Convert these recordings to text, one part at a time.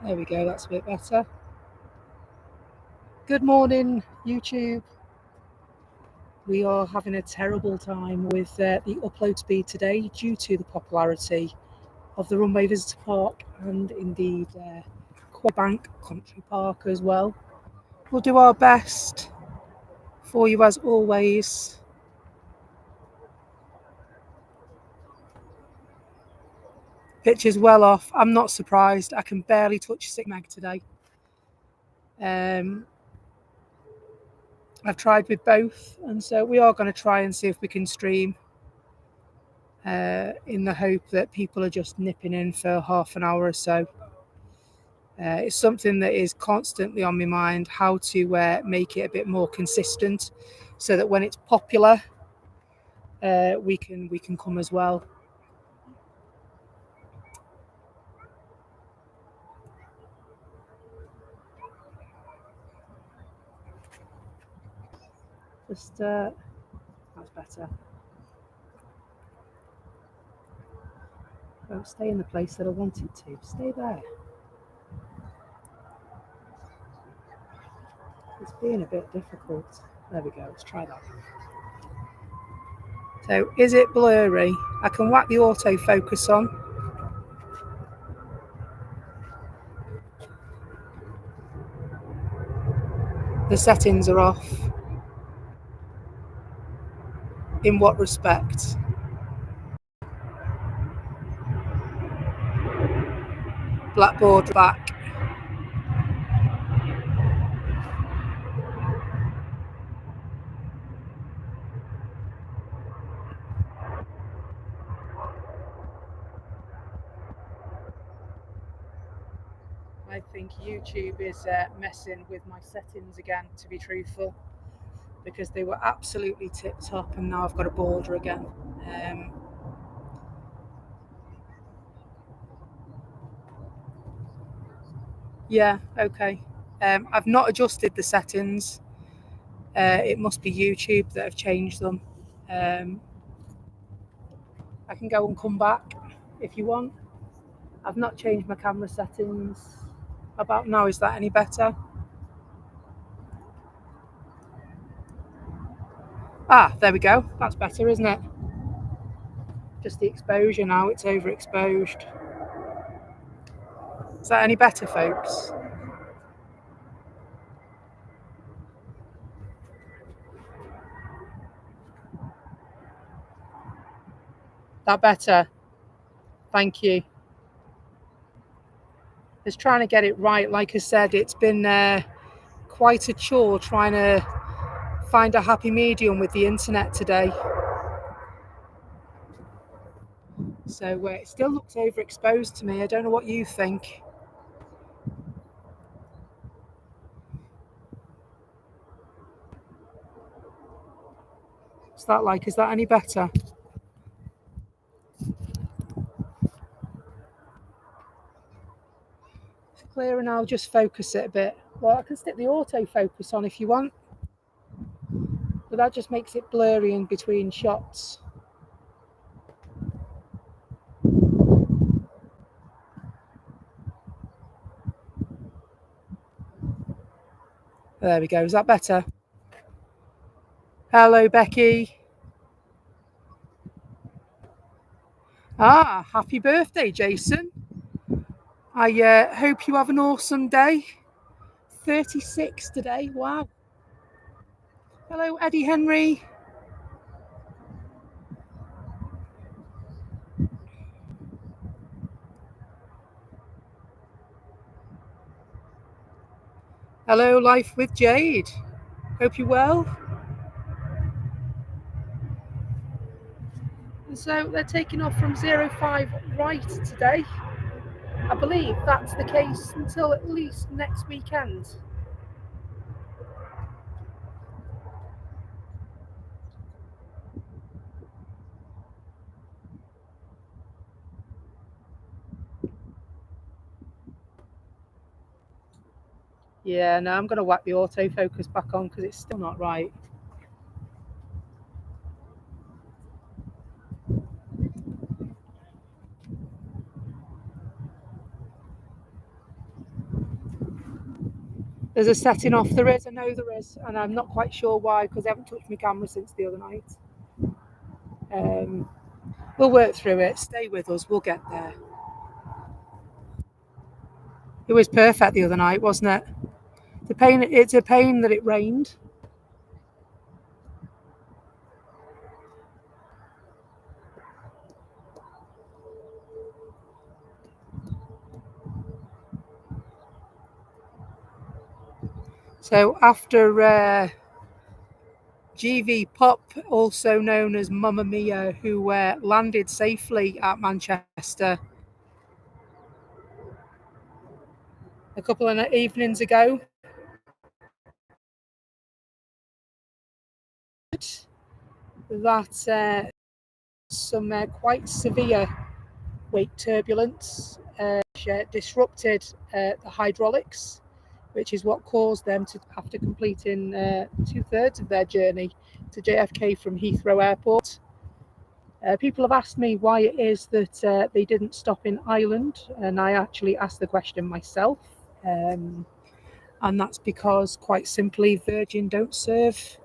There we go, that's a bit better. Good morning, YouTube. We are having a terrible time with the upload speed today due to the popularity of the Runway Visitor Park and indeed Bank Country Park as well. We'll do our best for you as always. Picture's well off. I'm not surprised. I can barely touch 6 meg today. I've tried with both, and so we are going to try and see if we can stream in the hope that people are just nipping in for half an hour or so. It's something that is constantly on my mind, how to make it a bit more consistent so that when it's popular, we can come as well. Just that's better. Don't stay in the place that I wanted to. Stay there. It's being a bit difficult. There we go. Let's try that. So, is it blurry? I can whack the autofocus on. The settings are off. In what respect? Blackboard back. I think YouTube is messing with my settings again, to be truthful, because they were absolutely tip top and now I've got a border again. Yeah, okay. I've not adjusted the settings. It must be YouTube that have changed them. I can go and come back if you want. I've not changed my camera settings. About now, is that any better? Ah, there we go. That's better, isn't it? Just the exposure now, it's overexposed. Is that any better, folks? That better? Thank you. Just trying to get it right. Like I said, it's been quite a chore trying to find a happy medium with the internet today. So it still looks overexposed to me. I don't know what you think. Is that any better? It's clear, and I'll just focus it a bit. Well, I can stick the autofocus on if you want, but that just makes it blurry in between shots. There we go. Is that better? Hello, Becky. Ah, happy birthday, Jason. I hope you have an awesome day. 36 today. Wow. Hello, Eddie Henry. Hello, Life with Jade. Hope you're well. And so they're taking off from 05 right today. I believe that's the case until at least next weekend. Yeah, no, I'm going to whack the autofocus back on because it's still not right. There's a setting off. There is. I know there is, and I'm not quite sure why because I haven't touched my camera since the other night. We'll work through it. Stay with us. We'll get there. It was perfect the other night, wasn't it? It's a pain that it rained. So after GV Pop, also known as Mamma Mia, who landed safely at Manchester a couple of evenings ago, that some quite severe wake turbulence disrupted the hydraulics, which is what caused them to, after completing 2/3 of their journey to JFK from Heathrow Airport. People have asked me why it is that they didn't stop in Ireland, and I actually asked the question myself. And that's because, quite simply, Virgin don't serve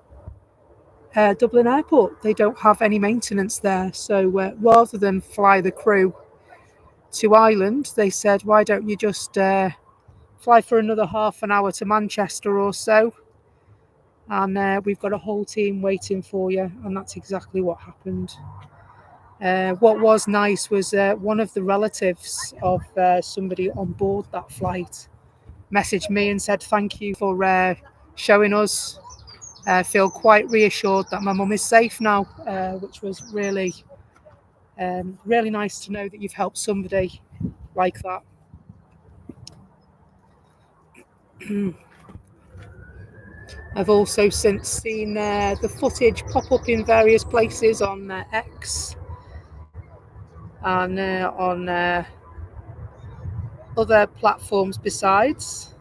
Dublin Airport. They don't have any maintenance there. So rather than fly the crew to Ireland, they said, why don't you just fly for another half an hour to Manchester or so, and we've got a whole team waiting for you. And that's exactly what happened. What was nice was one of the relatives of somebody on board that flight messaged me and said thank you for showing us. Feel quite reassured that my mum is safe now, which was really, really nice to know that you've helped somebody like that. I've also since seen the footage pop up in various places on X and on other platforms besides.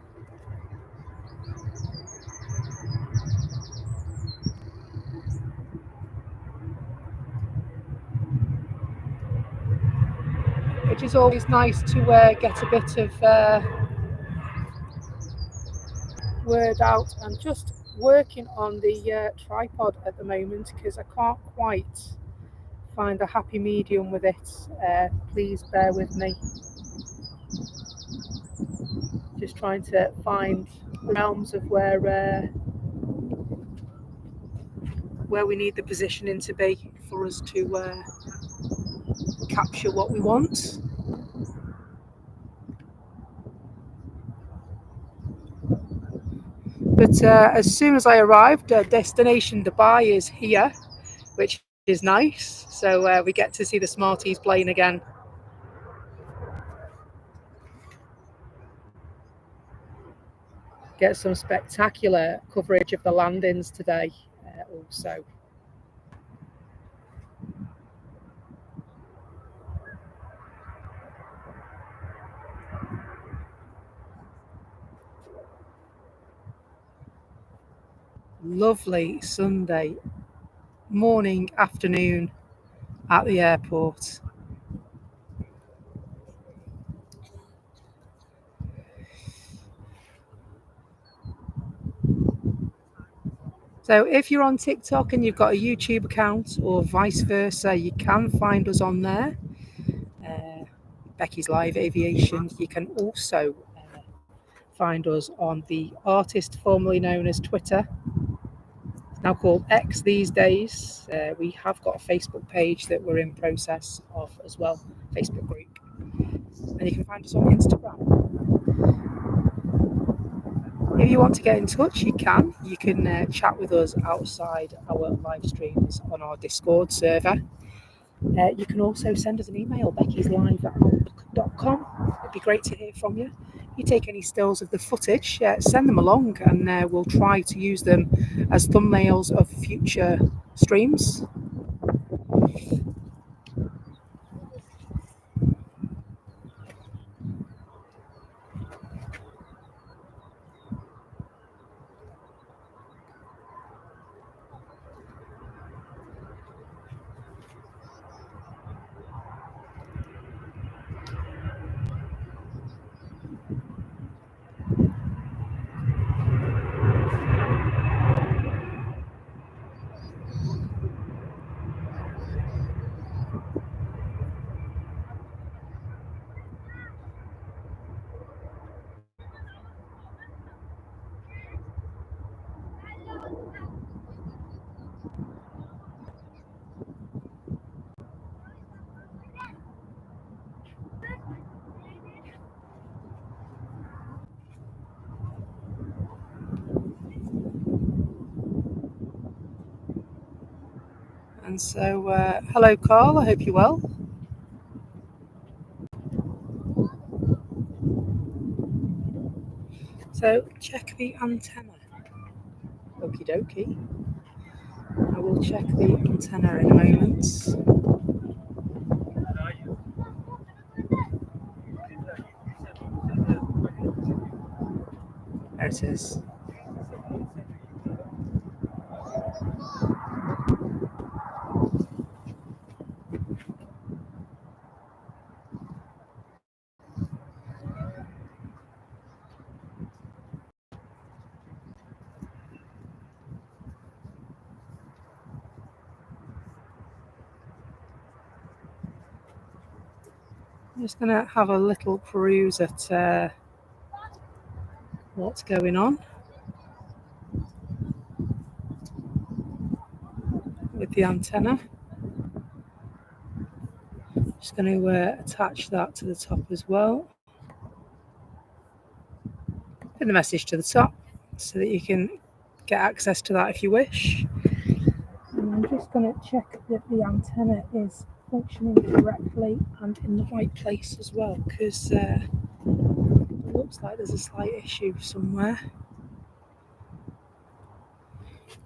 Which is always nice to get a bit of word out. I'm just working on the tripod at the moment because I can't quite find a happy medium with it. Please bear with me. Just trying to find the realms of where we need the positioning to be for us to capture what we want. But as soon as I arrived, destination Dubai is here, which is nice. So we get to see the Smarties playing again. Get some spectacular coverage of the landings today also. Lovely Sunday morning, afternoon at the airport. So if you're on TikTok and you've got a YouTube account or vice versa, you can find us on there. Becky's Live Aviation. You can also find us on the artist formerly known as Twitter. It's now called X these days. We have got a Facebook page that we're in process of as well, Facebook group. And you can find us on Instagram. If you want to get in touch, you can. You can chat with us outside our live streams on our Discord server. You can also send us an email, beckyslive@outlook.com. It'd be great to hear from you. If you take any stills of the footage, send them along, and we'll try to use them as thumbnails of future streams. And so, hello, Carl. I hope you're well. So, check the antenna. Okie dokie. I will check the antenna in a moment. There it is. I'm just going to have a little peruse at what's going on with the antenna. Just going to attach that to the top as well. Pin the message to the top so that you can get access to that if you wish. And I'm just going to check that the antenna is functioning correctly and in the right place as well, because it looks like there's a slight issue somewhere.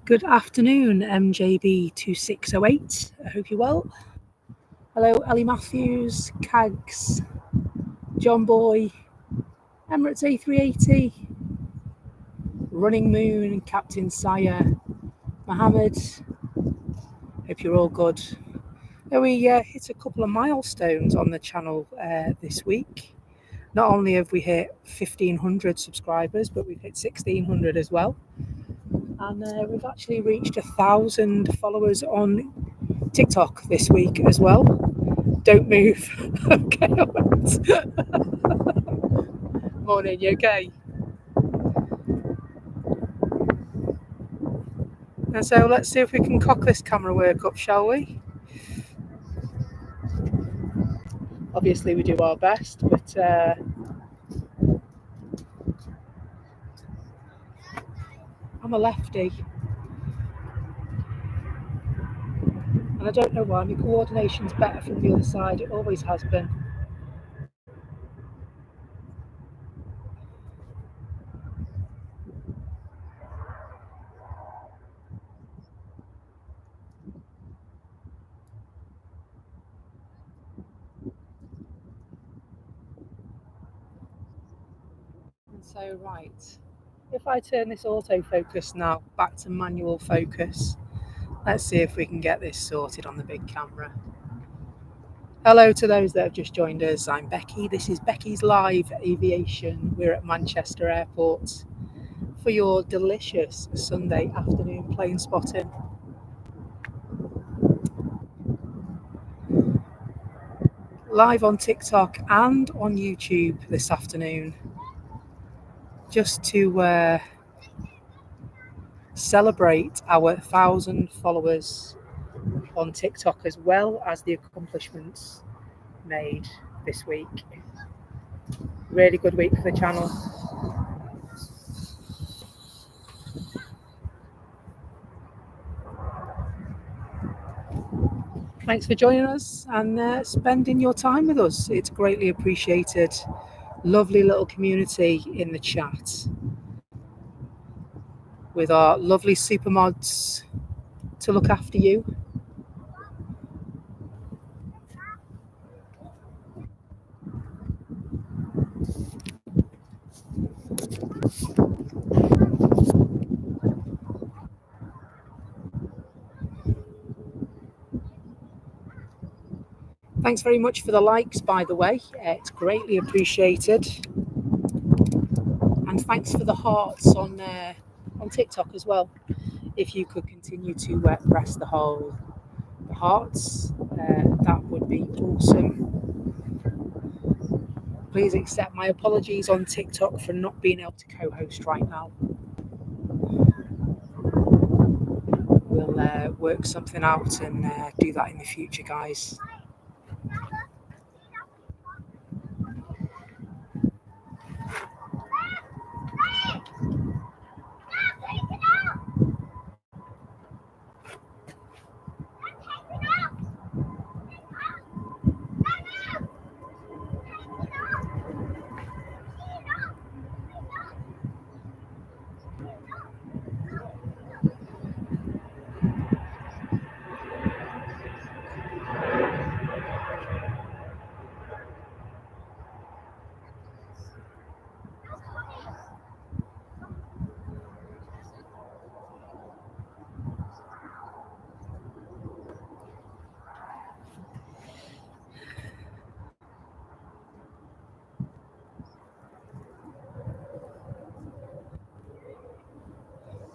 Good afternoon, MJB2608. I hope you're well. Hello, Ellie Matthews, Cags, John Boy, Emirates A380, Running Moon, Captain Sire, Mohammed. Hope you're all good. We hit a couple of milestones on the channel this week. Not only have we hit 1,500 subscribers, but we've hit 1,600 as well. And we've actually reached 1,000 followers on TikTok this week as well. Don't move. Okay, I went. Morning, you okay? And so let's see if we can cock this camera work up, shall we? Obviously we do our best, but I'm a lefty. And I don't know why, my coordination's better from the other side, it always has been. And so, right, if I turn this autofocus now back to manual focus, let's see if we can get this sorted on the big camera. Hello to those that have just joined us. I'm Becky. This is Becky's Live Aviation. We're at Manchester Airport for your delicious Sunday afternoon plane spotting. Live on TikTok and on YouTube this afternoon, just to celebrate our 1,000 followers on TikTok, as well as the accomplishments made this week. Really good week for the channel. Thanks for joining us and spending your time with us. It's greatly appreciated. Lovely little community in the chat with our lovely super mods to look after you. Thanks very much for the likes, by the way. It's greatly appreciated. And thanks for the hearts on TikTok as well. If you could continue to press the hearts, that would be awesome. Please accept my apologies on TikTok for not being able to co-host right now. We'll work something out and do that in the future, guys.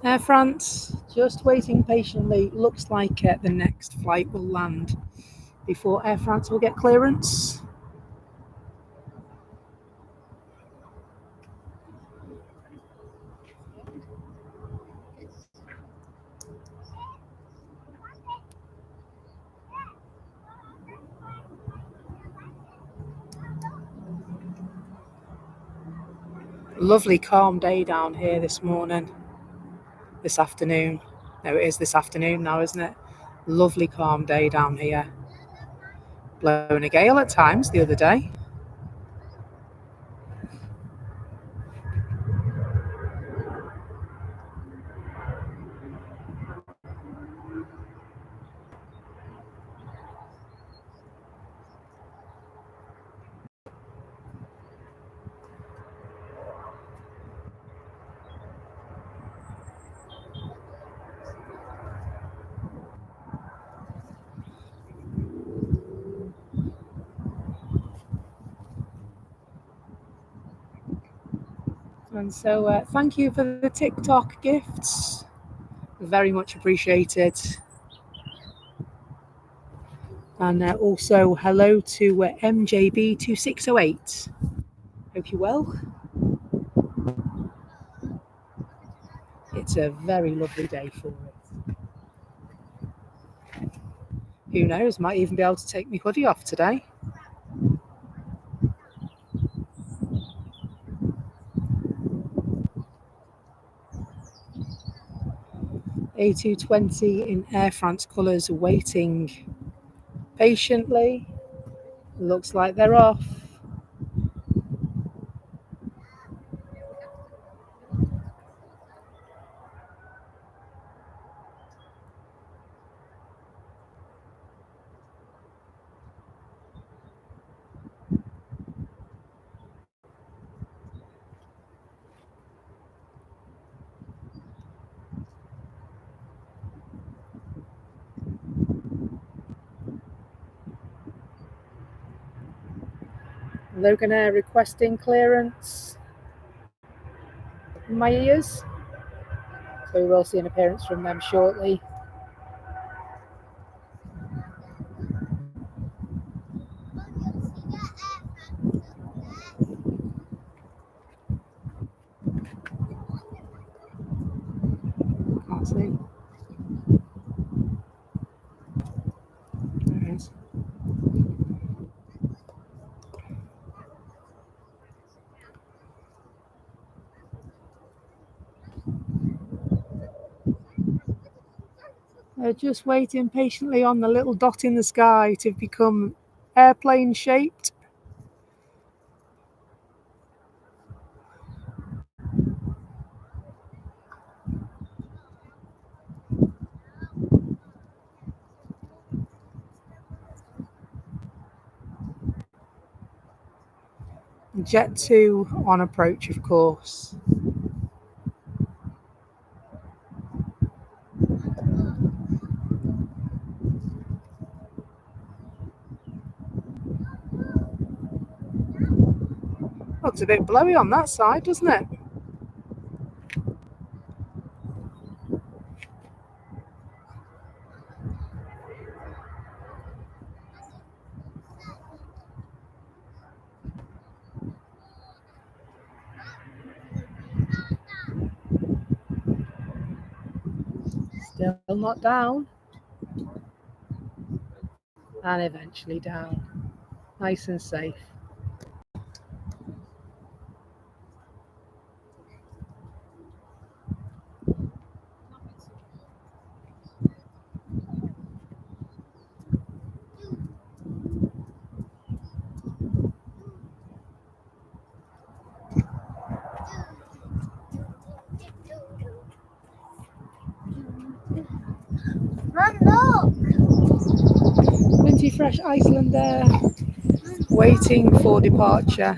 Air France, just waiting patiently. Looks like the next flight will land before Air France will get clearance. Lovely calm day down here this morning, this afternoon. No, it is this afternoon now, isn't it? Lovely calm day down here. Blowing a gale at times the other day. And so thank you for the TikTok gifts. Very much appreciated. And also hello to MJB2608. Hope you're well. It's a very lovely day for it. Who knows, might even be able to take my hoodie off today. A220 in Air France colours waiting patiently. Looks like they're off. Logan Air requesting clearance in my ears. So we will see an appearance from them shortly. Can't see. There it is. They're just waiting patiently on the little dot in the sky to become airplane shaped. Jet 2 on approach, of course. Looks a bit blowy on that side, doesn't it? Still not down. And eventually down. Nice and safe. Minty Fresh Iceland there, waiting for departure.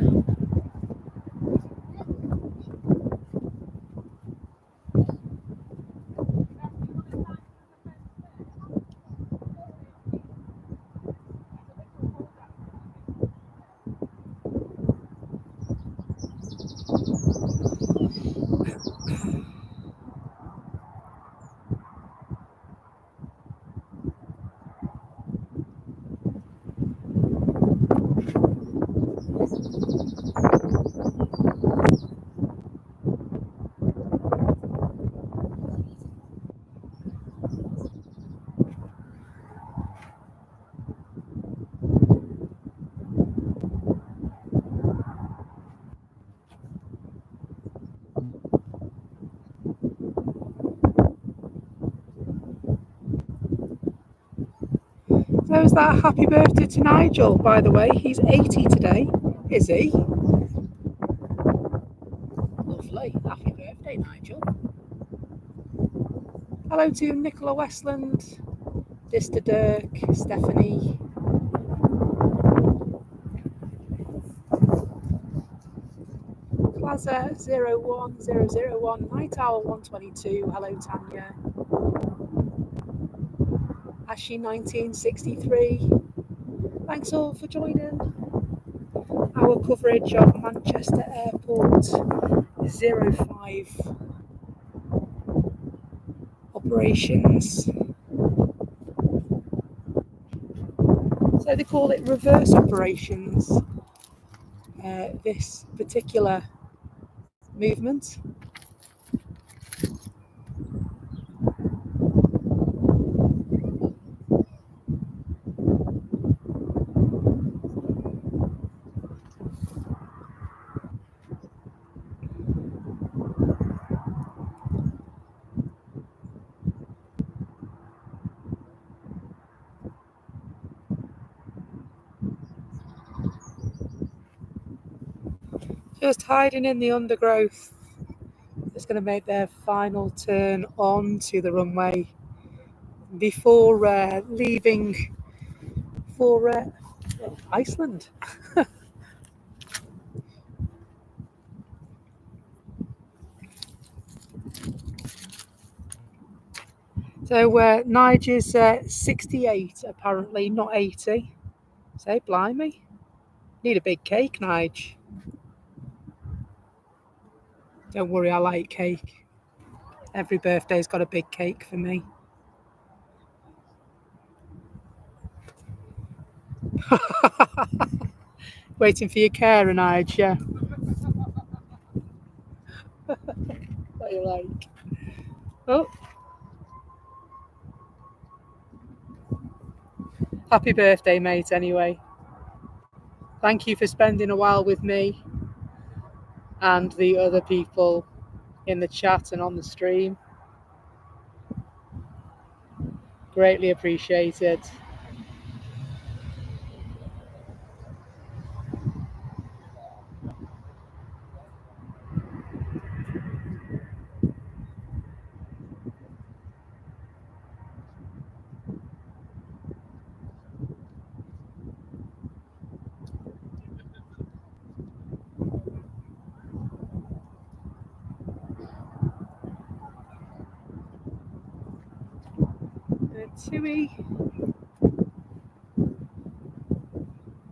So is that a happy birthday to Nigel, by the way? He's 80 today, is he? Lovely. Happy birthday, Nigel. Hello to Nicola Westland, Dista Dirk, Stephanie. Plaza 01001, Night Owl 122. Hello, Tanya. Ashy 1963. Thanks all for joining our coverage of Manchester Airport 05 operations. So they call it reverse operations, this particular movement. Just hiding in the undergrowth. It's going to make their final turn onto the runway before leaving for Iceland. So Nigel's 68 apparently, not 80. So blimey, need a big cake, Nige. Don't worry, I like cake. Every birthday's got a big cake for me. Waiting for your carer, Nige, yeah. What you like? Oh. Happy birthday, mate, anyway. Thank you for spending a while with me and the other people in the chat and on the stream. Greatly appreciated. Tui,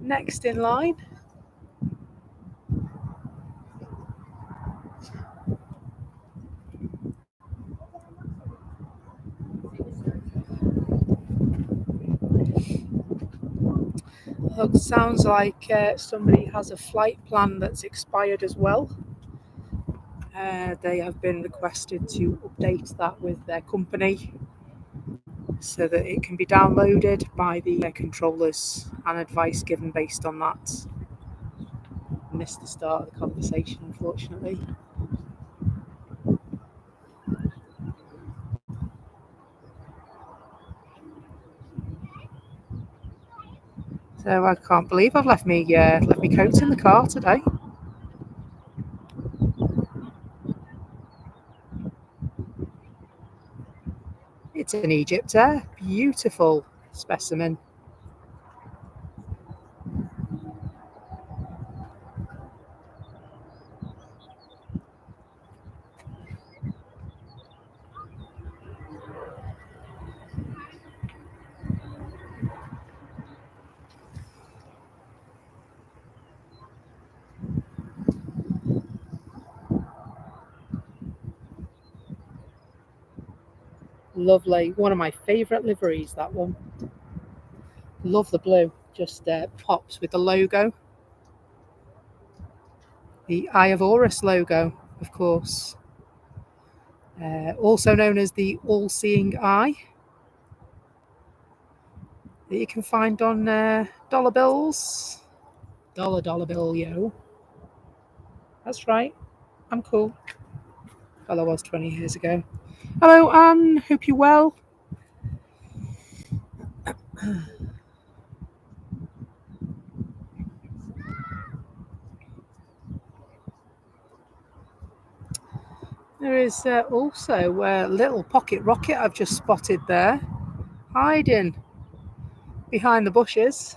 next in line. Look, sounds like somebody has a flight plan that's expired as well. They have been requested to update that with their company so that it can be downloaded by the controllers and advice given based on that. Missed the start of the conversation, unfortunately. So I can't believe I've left me coat in the car today. It's an Egypt Air, beautiful specimen. Lovely. One of my favourite liveries, that one. Love the blue. Just pops with the logo. The Eye of Horus logo, of course. Also known as the All-Seeing Eye. That you can find on dollar bills. Dollar bill, yo. That's right. I'm cool. Well, I was 20 years ago. Hello, Anne. Hope you're well. There is also a little pocket rocket I've just spotted there, hiding behind the bushes.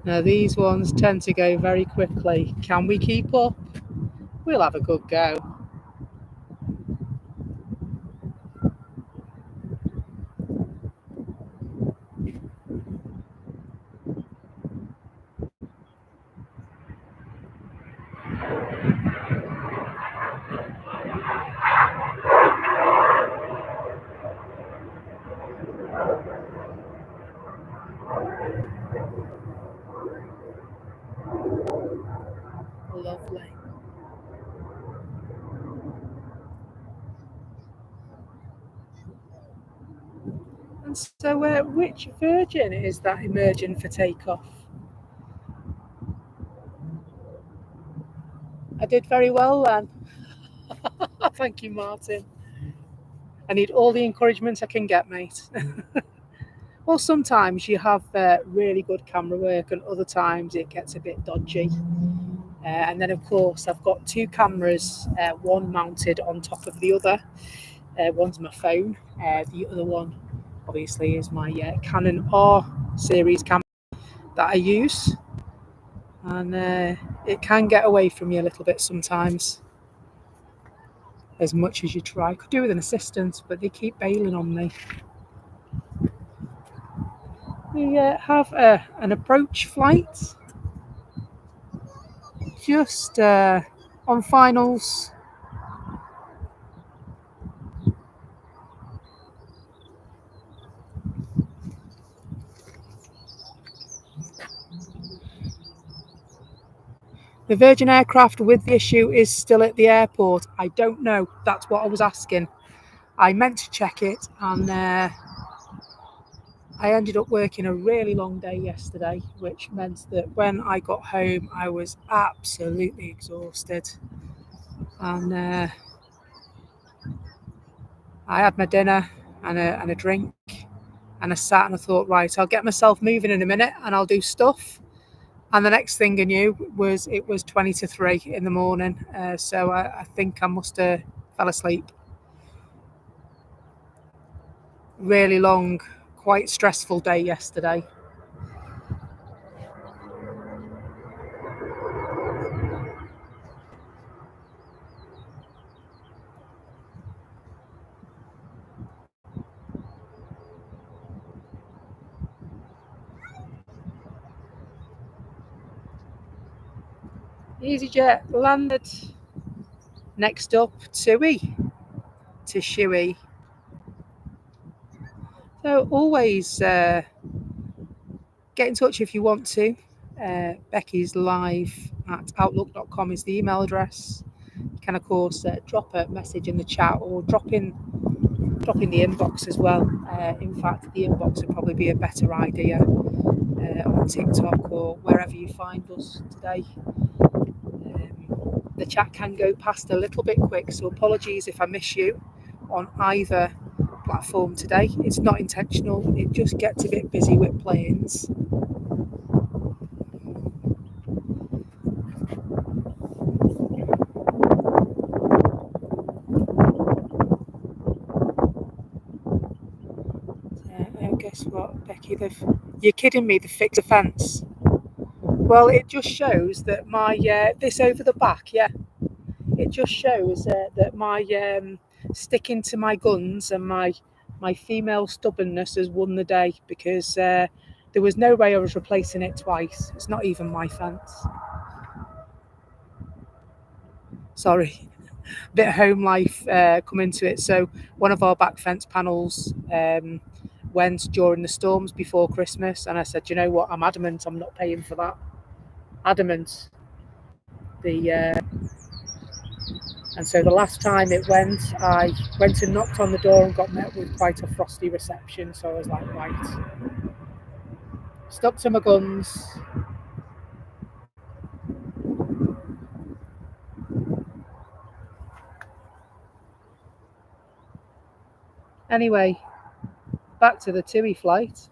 Now these ones tend to go very quickly. Can we keep up? We'll have a good go. Lovely. And so, which Virgin is that emerging for takeoff? I did very well then. Thank you, Martin. I need all the encouragement I can get, mate. Well, sometimes you have really good camera work, and other times it gets a bit dodgy. And then, of course, I've got two cameras, one mounted on top of the other. One's my phone, the other one, obviously, is my Canon R series camera that I use. And it can get away from you a little bit sometimes, as much as you try. Could do with an assistant, but they keep bailing on me. We have an approach flight, just on finals. The Virgin aircraft with the issue is still at the airport. I don't know. That's what I was asking. I meant to check it, and I ended up working a really long day yesterday, which meant that when I got home, I was absolutely exhausted. And I had my dinner and a drink, and I sat and I thought, right, I'll get myself moving in a minute and I'll do stuff. And the next thing I knew was it was 20 to 3 in the morning. So I think I must have fell asleep. Really long, quite stressful day yesterday. EasyJet landed. Next up, Tui to Shui. So always get in touch if you want to. Becky's live at outlook.com is the email address. You can, of course, drop a message in the chat or drop in the inbox as well. In fact, the inbox would probably be a better idea on TikTok or wherever you find us today. The chat can go past a little bit quick, so apologies if I miss you on either platform today. It's not intentional, it just gets a bit busy with planes. Guess what, Becky? You're kidding me, the fixed offence. Well, it just shows that my this over the back, yeah. It just shows that my sticking to my guns and my female stubbornness has won the day, because there was no way I was replacing it twice. It's not even my fence. Sorry, bit of home life come into it. So one of our back fence panels went during the storms before Christmas, and I said, you know what, I'm adamant I'm not paying for that. Adamant. And so the last time it went, I went and knocked on the door and got met with quite a frosty reception. So I was like, right, stuck to my guns. Anyway, back to the TUI flight.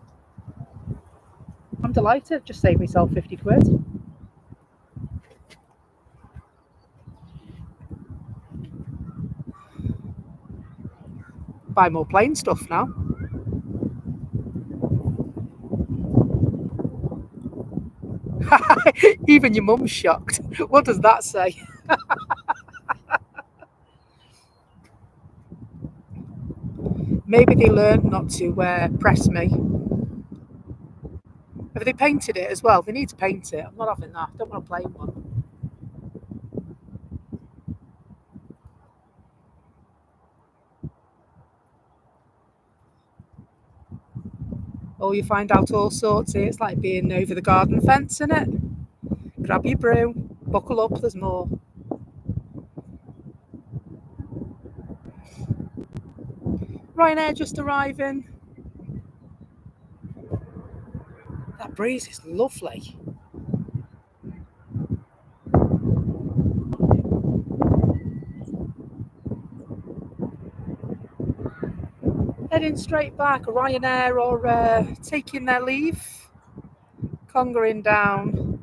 I'm delighted, just saved myself 50 quid. Buy more plane stuff now. Even your mum's shocked. What does that say? Maybe they learned not to press me. Have they painted it as well? They need to paint it. I'm not having that. I don't want to play one. Oh, you find out all sorts here. It's like being over the garden fence, isn't it? Grab your broom, buckle up, there's more. Ryanair just arriving. That breeze is lovely. Heading straight back. Ryanair are taking their leave, congering down.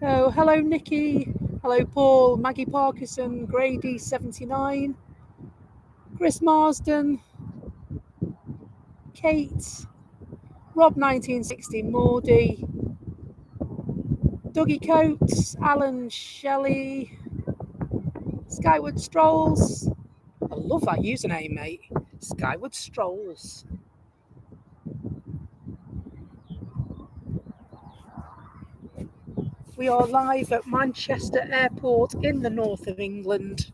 Oh, hello Nikki, hello Paul, Maggie Parkinson, Grady 79, Chris Marsden, Kate, Rob 1960, Mordy, Dougie Coates, Alan Shelley, Skyward Strolls. I love that username, mate. Skyward Strolls. We are live at Manchester Airport in the north of England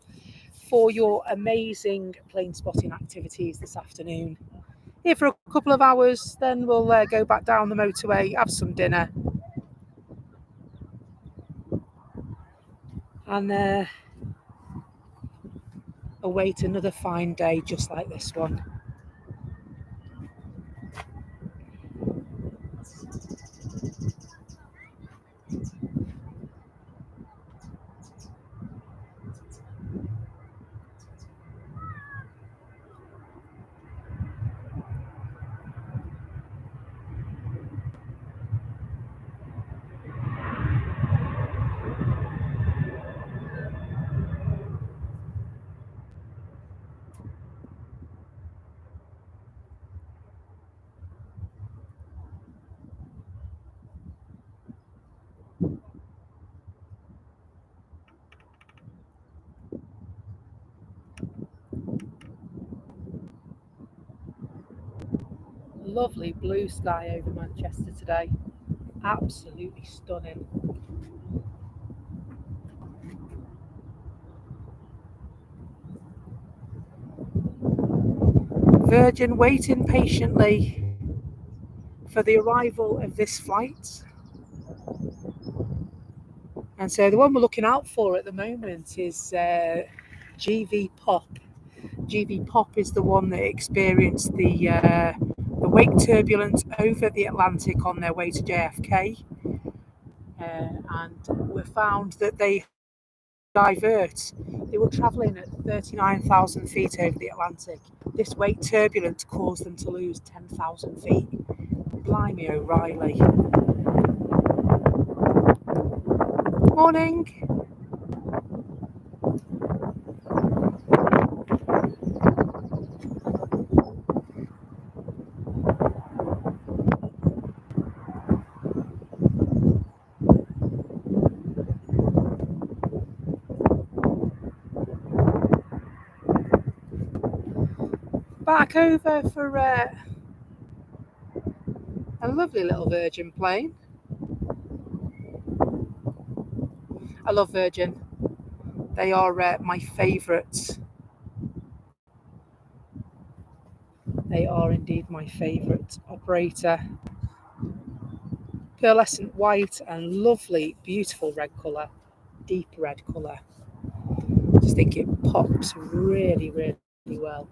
for your amazing plane spotting activities this afternoon. Here for a couple of hours, then we'll go back down the motorway, have some dinner, and await another fine day just like this one. Lovely blue sky over Manchester today. Absolutely stunning. Virgin waiting patiently for the arrival of this flight. And so the one we're looking out for at the moment is GV Pop. GV Pop is the one that experienced the wake turbulence over the Atlantic on their way to JFK. And we found that they divert. They were travelling at 39,000 feet over the Atlantic. This wake turbulence caused them to lose 10,000 feet. Blimey O'Reilly. Morning. Back over for a lovely little Virgin plane. I love Virgin. They are my favourite. They are indeed my favourite operator. Pearlescent white and lovely, beautiful red colour, deep red colour. Just think it pops really, really well.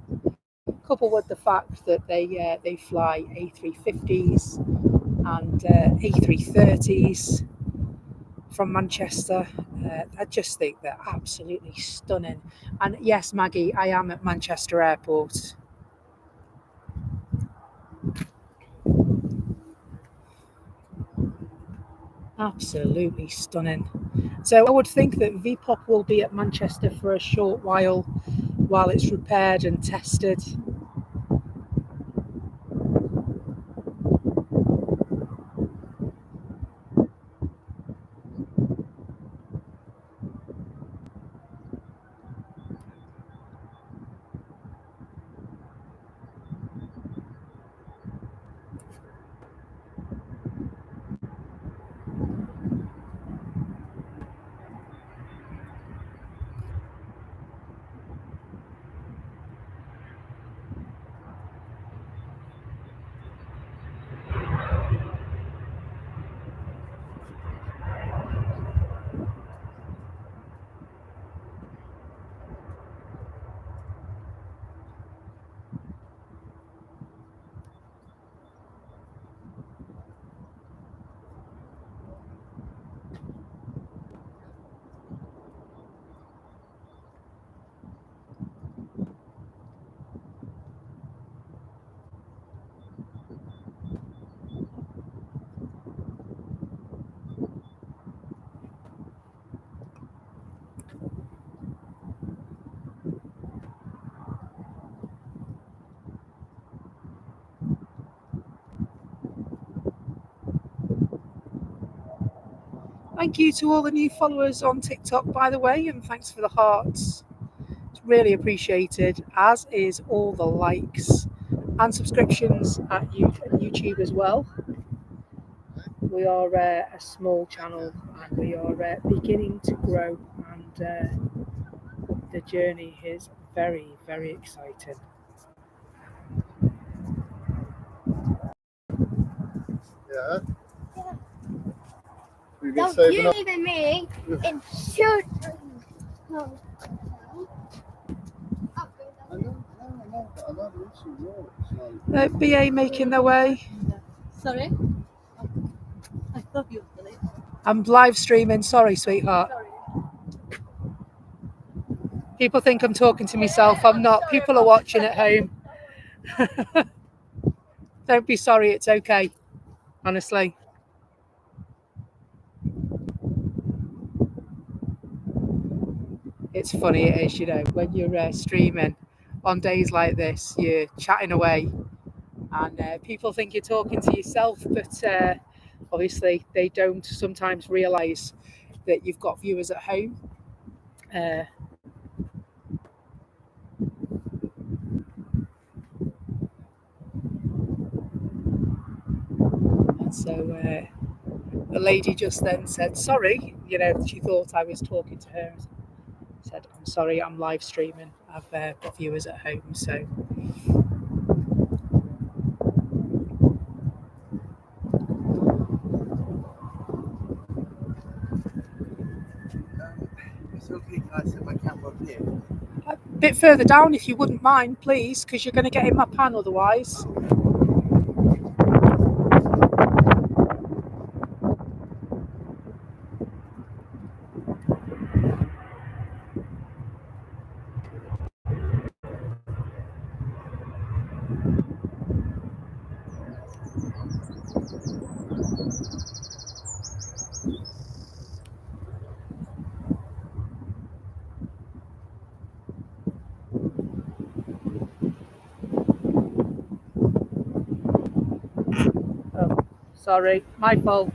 Coupled with the fact that they fly A350s and A330s, from Manchester. I just think they're absolutely stunning. And yes, Maggie, I am at Manchester Airport. Absolutely stunning. So I would think that VPOP will be at Manchester for a short while it's repaired and tested. Thank you to all the new followers on TikTok, by the way, and thanks for the hearts. It's really appreciated, as is all the likes and subscriptions at YouTube as well. We are a small channel and we are beginning to grow, and the journey is very, very exciting. Yeah. Don't you leave me in shoot. BA making their way. Sorry? I thought you were late. I'm live streaming. Sorry, sweetheart. Sorry. People think I'm talking to myself. I'm not. People are watching at home. Don't be sorry. It's okay. Honestly. It's funny, it is, when you're streaming on days like this, you're chatting away and people think you're talking to yourself, but obviously they don't sometimes realise that you've got viewers at home. And so the lady just then said, sorry, she thought I was talking to her. Said, I'm sorry, I'm live streaming. I've got viewers at home, so. It's okay, I set my camera up here. A bit further down, if you wouldn't mind, please, because you're going to get in my pan otherwise. Oh, sorry, my fault.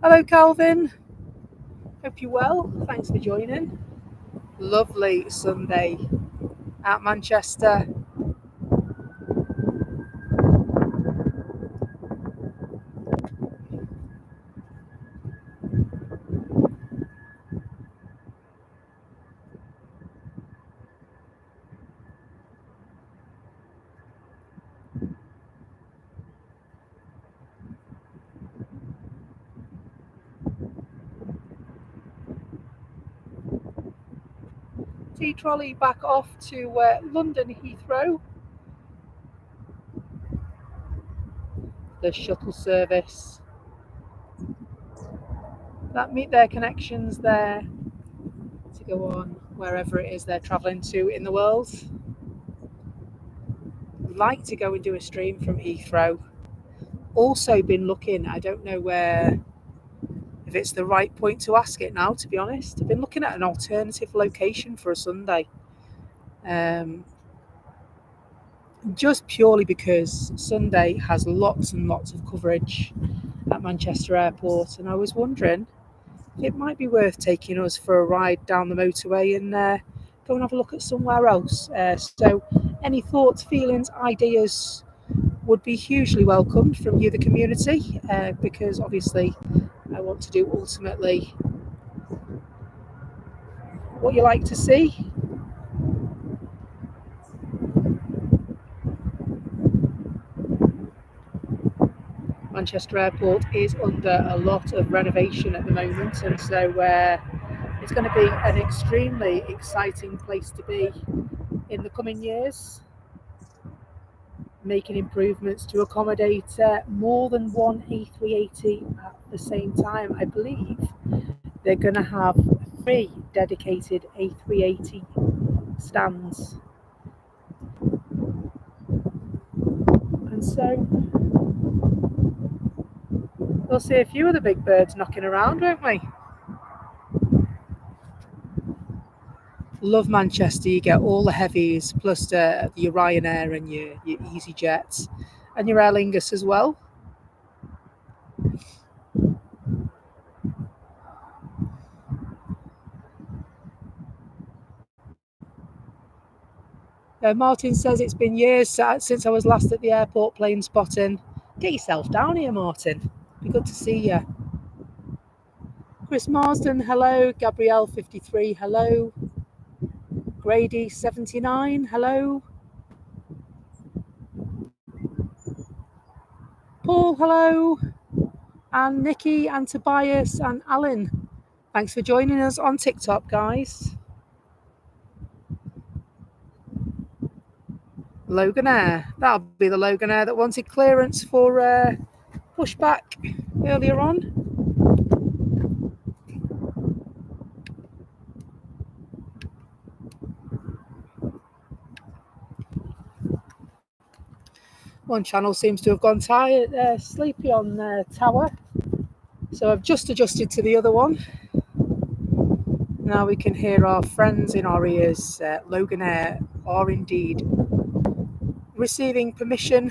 Hello, Calvin. Hope you're well. Thanks for joining. Lovely Sunday at Manchester. A350 trolley back off to London Heathrow. The shuttle service that meet their connections there to go on wherever it is they're travelling to in the world. I'd like to go and do a stream from Heathrow. Also been looking, I don't know if it's the right point to ask it now, to be honest. I've been looking at an alternative location for a Sunday. Just purely because Sunday has lots and lots of coverage at Manchester Airport, and I was wondering if it might be worth taking us for a ride down the motorway and go and have a look at somewhere else. So any thoughts, feelings, ideas would be hugely welcomed from you, the community, because obviously I want to do ultimately what you like to see. Manchester Airport is under a lot of renovation at the moment, and so it's going to be an extremely exciting place to be in the coming years, making improvements to accommodate more than one A380 at the same time. I believe they're going to have 3 dedicated A380 stands, and so we'll see a few of the big birds knocking around, won't we? Love Manchester. You get all the heavies, plus your Ryanair and your EasyJets and your Aer Lingus as well. Martin says it's been years since I was last at the airport plane spotting. Get yourself down here, Martin. Be good to see you. Chris Marsden, hello. Gabrielle 53, hello. Grady 79, hello. Paul, hello. And Nikki and Tobias and Alan. Thanks for joining us on TikTok, guys. Loganair. That'll be the Loganair that wanted clearance for pushback earlier on. One channel seems to have gone sleepy on the tower. So I've just adjusted to the other one. Now we can hear our friends in our ears. Loganair are indeed receiving permission.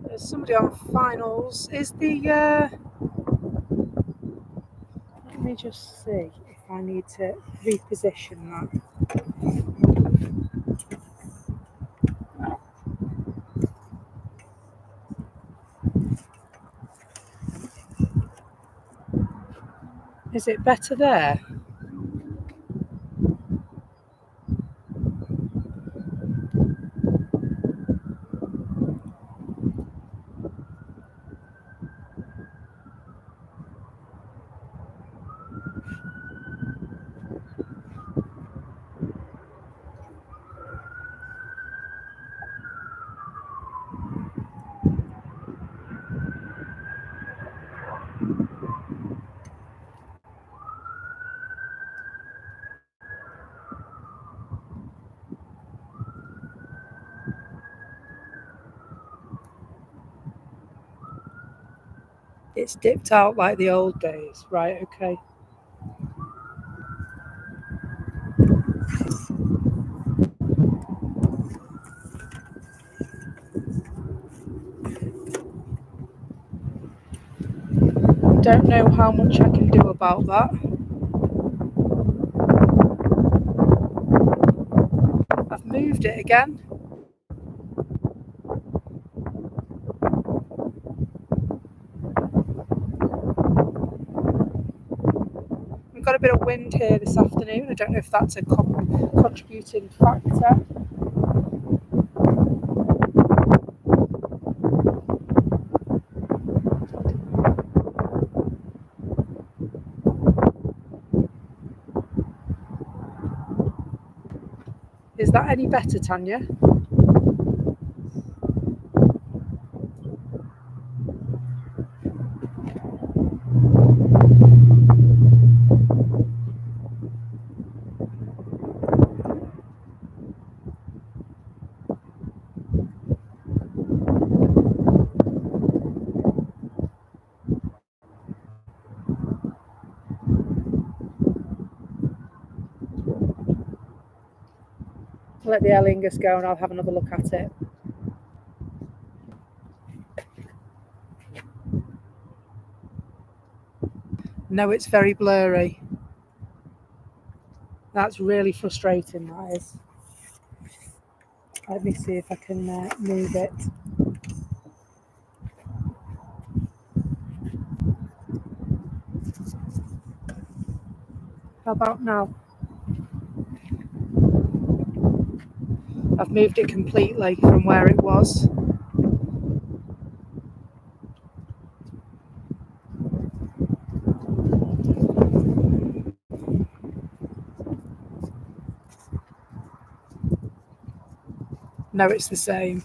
There's somebody on finals. Is the let me just see if I need to reposition that. Is it better there? It's dipped out like the old days. Right, okay. Don't know how much I can do about that. I've moved it again. We've got a bit of wind here this afternoon. I don't know if that's a contributing factor. Is that any better, Tanya? Let the Aer Lingus go and I'll have another look at it. No, it's very blurry. That's really frustrating, that is. Let me see if I can move it. How about now? I've moved it completely from where it was. No, it's the same.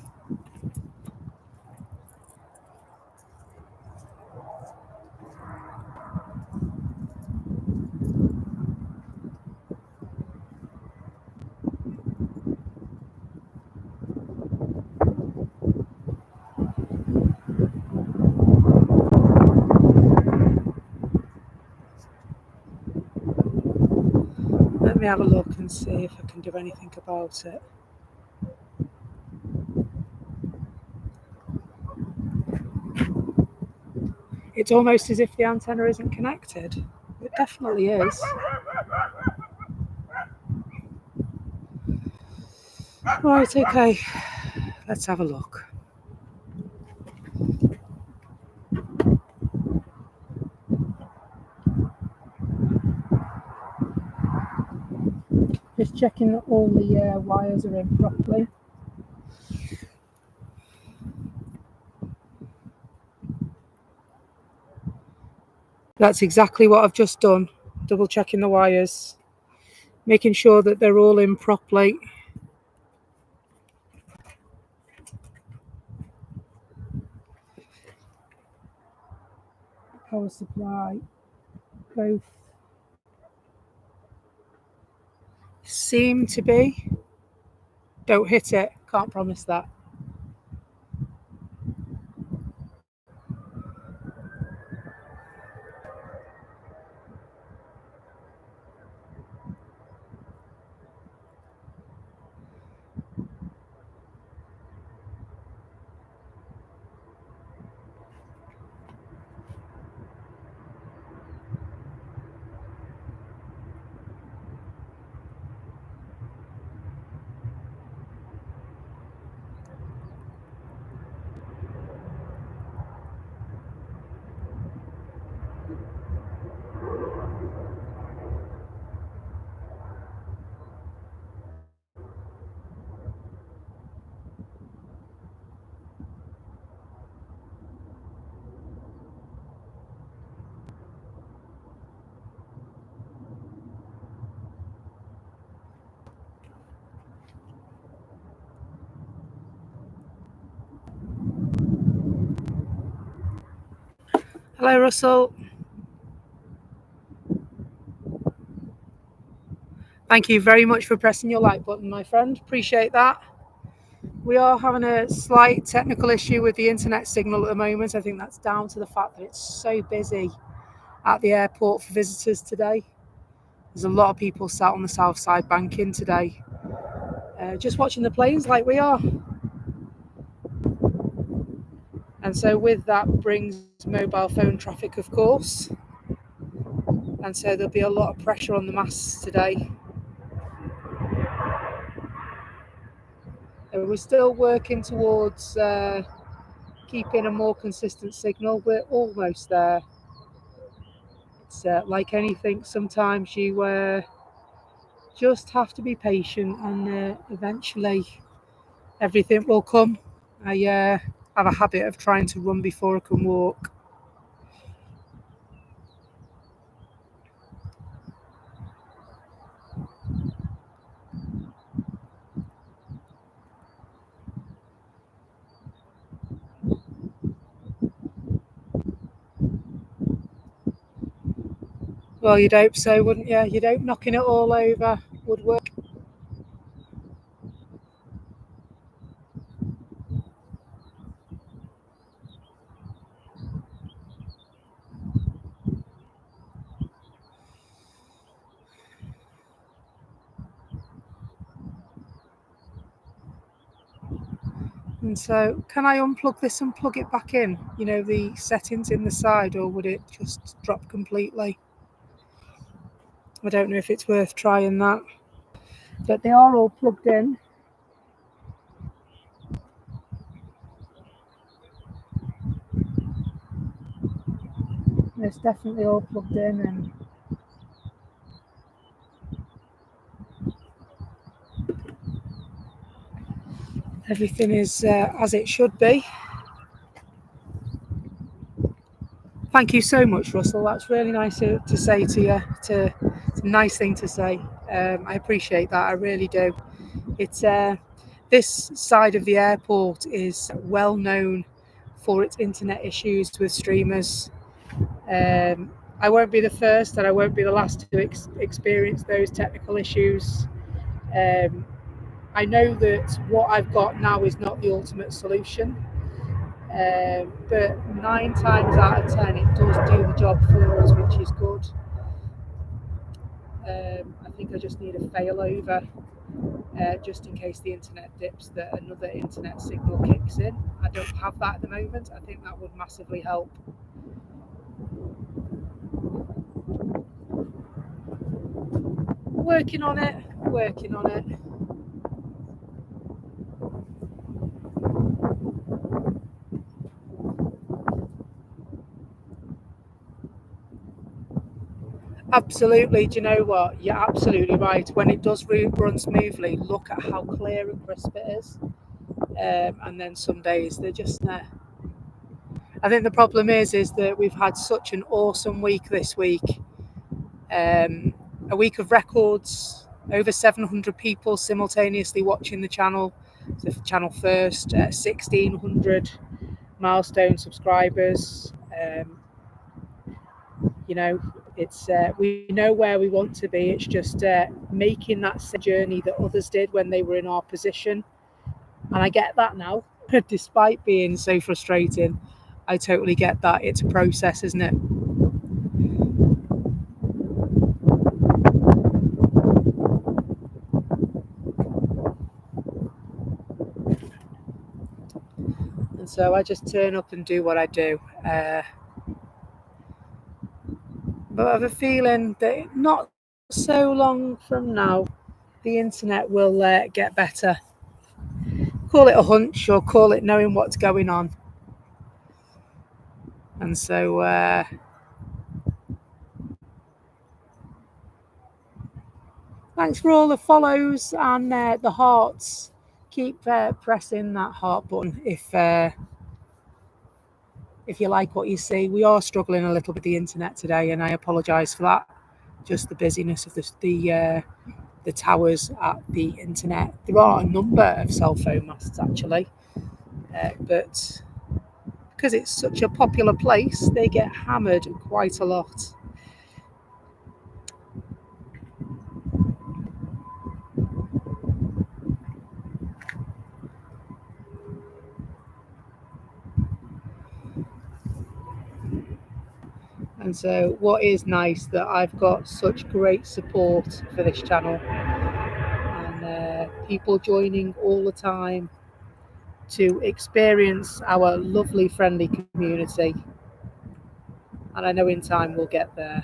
Let me have a look and see if I can do anything about it. It's almost as if the antenna isn't connected. It definitely is. Right, okay. Let's have a look. Just checking that all the wires are in properly. That's exactly what I've just done. Double checking the wires, making sure that they're all in properly. Power supply, both seem to be. Don't hit it, can't promise that. Hello, Russell. Thank you very much for pressing your like button, my friend. Appreciate that. We are having a slight technical issue with the internet signal at the moment. I think that's down to the fact that it's so busy at the airport for visitors today. There's a lot of people sat on the south side banking today, just watching the planes like we are. And so with that brings mobile phone traffic, of course. And so there'll be a lot of pressure on the masts today. And we're still working towards keeping a more consistent signal. We're almost there. It's like anything, sometimes you just have to be patient, and eventually everything will come. I have a habit of trying to run before I can walk. Well, you'd hope so, wouldn't you? You'd hope knocking it all over would work. And so, can I unplug this and plug it back in? You know, the settings in the side, or would it just drop completely? I don't know if it's worth trying that. But they are all plugged in. It's definitely all plugged in, and everything is as it should be. Thank you so much, Russell. That's really nice to say to you. It's a nice thing to say. I appreciate that. I really do. It's this side of the airport is well known for its internet issues with streamers. I won't be the first, and I won't be the last to experience those technical issues. I know that what I've got now is not the ultimate solution. But 9 times out of 10 it does do the job for us, which is good. I think I just need a failover just in case the internet dips, that another internet signal kicks in. I don't have that at the moment. I think that would massively help. Working on it. Absolutely. Do you know what? You're absolutely right. When it does run smoothly, look at how clear and crisp it is. And then some days they're just I think the problem is that we've had such an awesome week this week. A week of records, over 700 people simultaneously watching the channel. So channel first, 1,600 milestone subscribers. You know, it's we know where we want to be. It's just making that journey that others did when they were in our position. And I get that now, despite being so frustrating. I totally get that. It's a process, isn't it? And so I just turn up and do what I do. But I have a feeling that not so long from now, the internet will get better. Call it a hunch or call it knowing what's going on. And so thanks for all the follows and the hearts. Keep pressing that heart button if you like what you see. We are struggling a little bit with the internet today, and I apologise for that. Just the busyness of the towers at the internet. There are a number of cell phone masts actually, but because it's such a popular place, they get hammered quite a lot. And so what is nice that I've got such great support for this channel, and people joining all the time, to experience our lovely, friendly community. And I know in time we'll get there.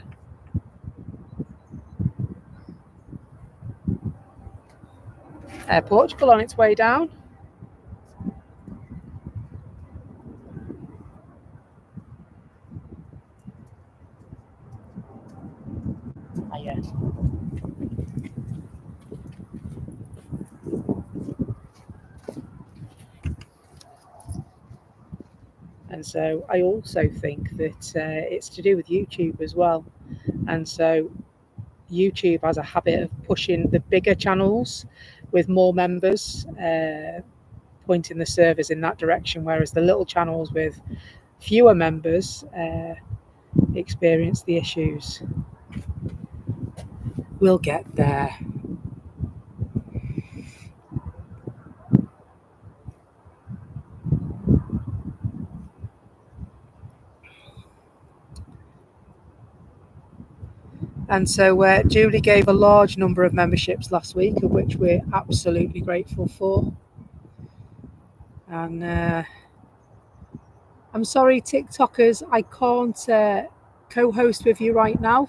Air Portugal on its way down. Yeah. And so I also think that it's to do with YouTube as well. And so YouTube has a habit of pushing the bigger channels with more members, pointing the servers in that direction, whereas the little channels with fewer members experience the issues. We'll get there. And so Julie gave a large number of memberships last week, of which we're absolutely grateful for. And I'm sorry, TikTokers, I can't co-host with you right now.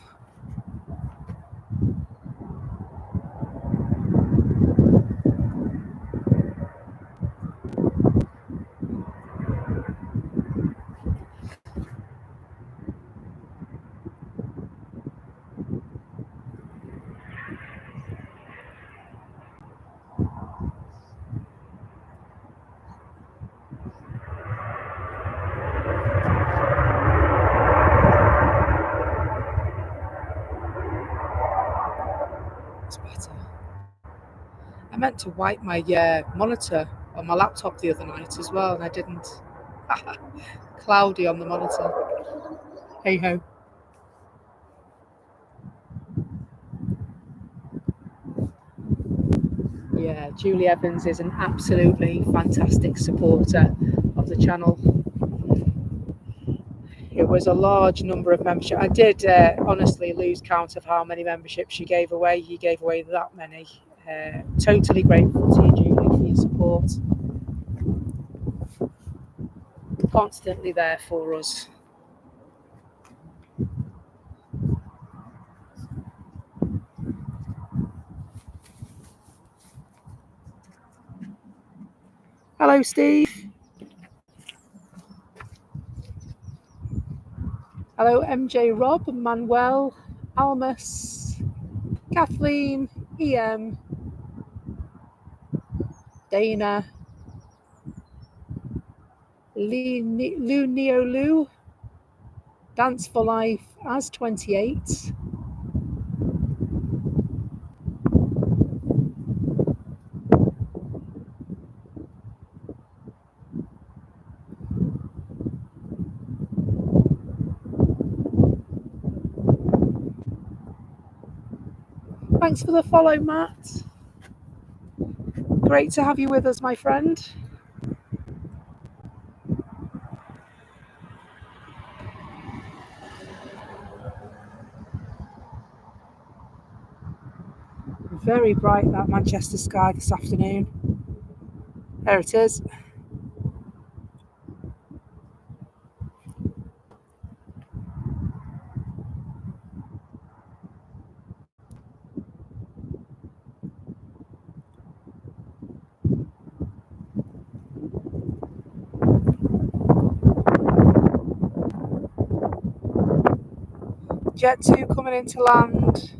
It's better. I meant to wipe my monitor on my laptop the other night as well, and I didn't. Cloudy on the monitor. Hey ho. Yeah, Julie Evans is an absolutely fantastic supporter of the channel. It was a large number of memberships. I did honestly lose count of how many memberships she gave away. He gave away that many. Totally grateful to you, Julie, for your support. Constantly there for us. Hello, Steve. Hello, MJ, Rob, Manuel, Almus, Kathleen, EM, Dana, Lu Neo Lu, Dance for Life as 28. Thanks for the follow, Matt. Great to have you with us, my friend. Very bright, that Manchester sky this afternoon. There it is. Jet 2 coming into land.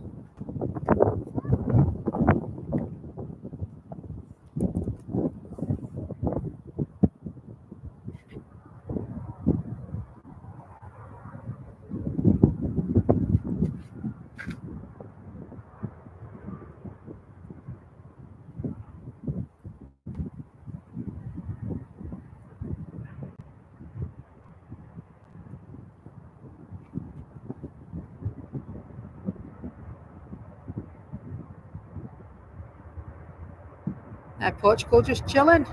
Portugal just chilling.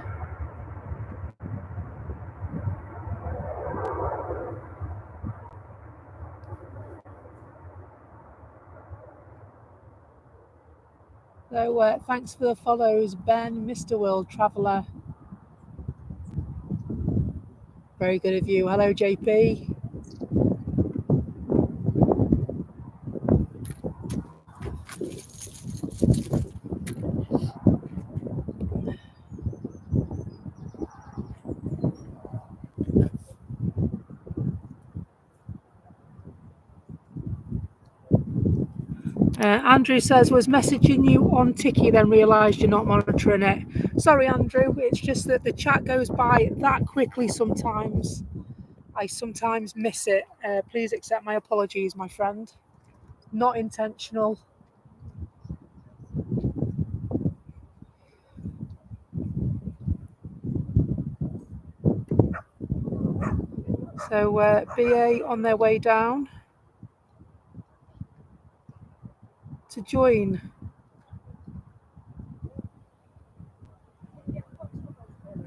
So thanks for the follows, Ben, Mr. World Traveller, Very good of you. Hello, JP. Andrew says, was messaging you on Tiki, then realised you're not monitoring it. Sorry, Andrew. It's just that the chat goes by that quickly sometimes. I sometimes miss it. Please accept my apologies, my friend. Not intentional. So BA on their way down to join.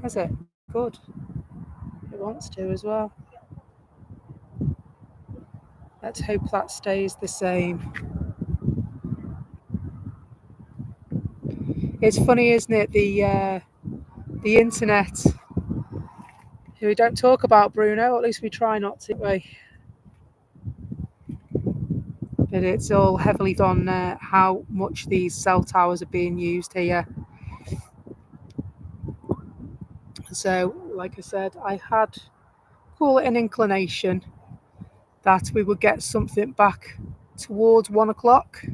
Has it? Good. It wants to as well. Let's hope that stays the same. It's funny, isn't it? The internet. We don't talk about Bruno, or at least we try not to. But it's all heavily on how much these cell towers are being used here. So, like I said, I had, call it an inclination, that we would get something back towards 1 o'clock.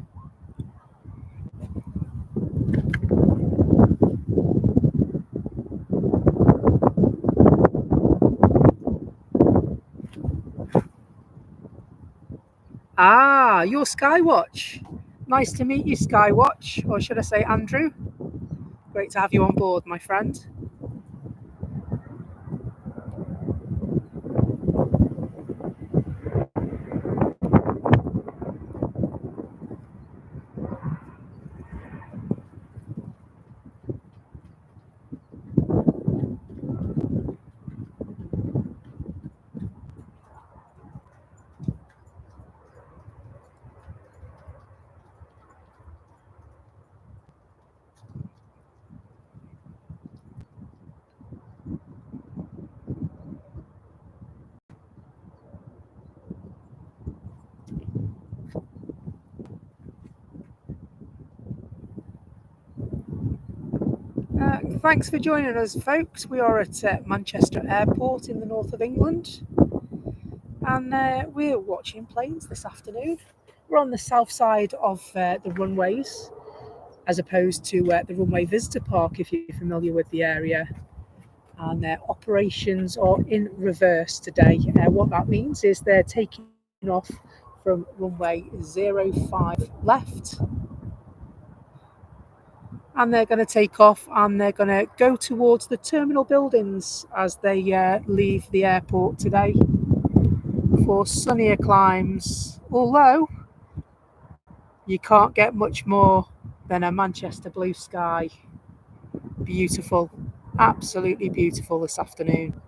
Ah, you're Skywatch. Nice to meet you, Skywatch, or should I say Andrew? Great to have you on board, my friend. Thanks for joining us, folks. We are at Manchester Airport in the north of England, and we're watching planes this afternoon. We're on the south side of the runways, as opposed to the runway visitor park, if you're familiar with the area. And their operations are in reverse today. What that means is they're taking off from runway 05 left, and they're going to take off and they're going to go towards the terminal buildings as they leave the airport today for sunnier climes, although you can't get much more than a Manchester blue sky. Beautiful, absolutely beautiful this afternoon.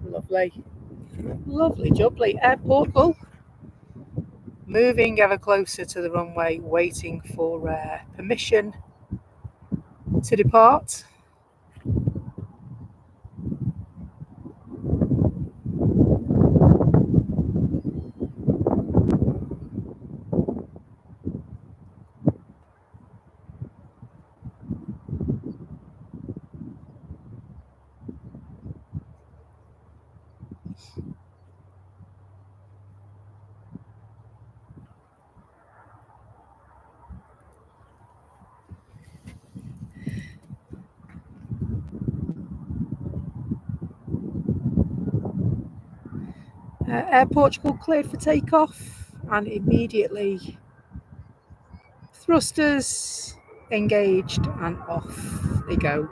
Lovely, lovely jubbly. Airport Bull. Moving ever closer to the runway, waiting for permission to depart. Air Portugal cleared for takeoff, and immediately thrusters engaged and off they go.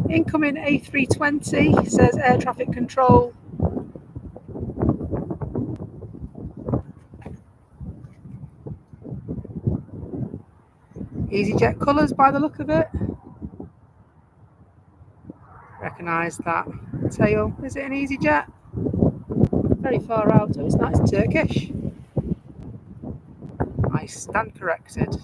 Incoming A320, says air traffic control. EasyJet colours by the look of it. Recognise that tail. Is it an EasyJet? Very far out. Oh, it's not. It's Turkish. I stand corrected.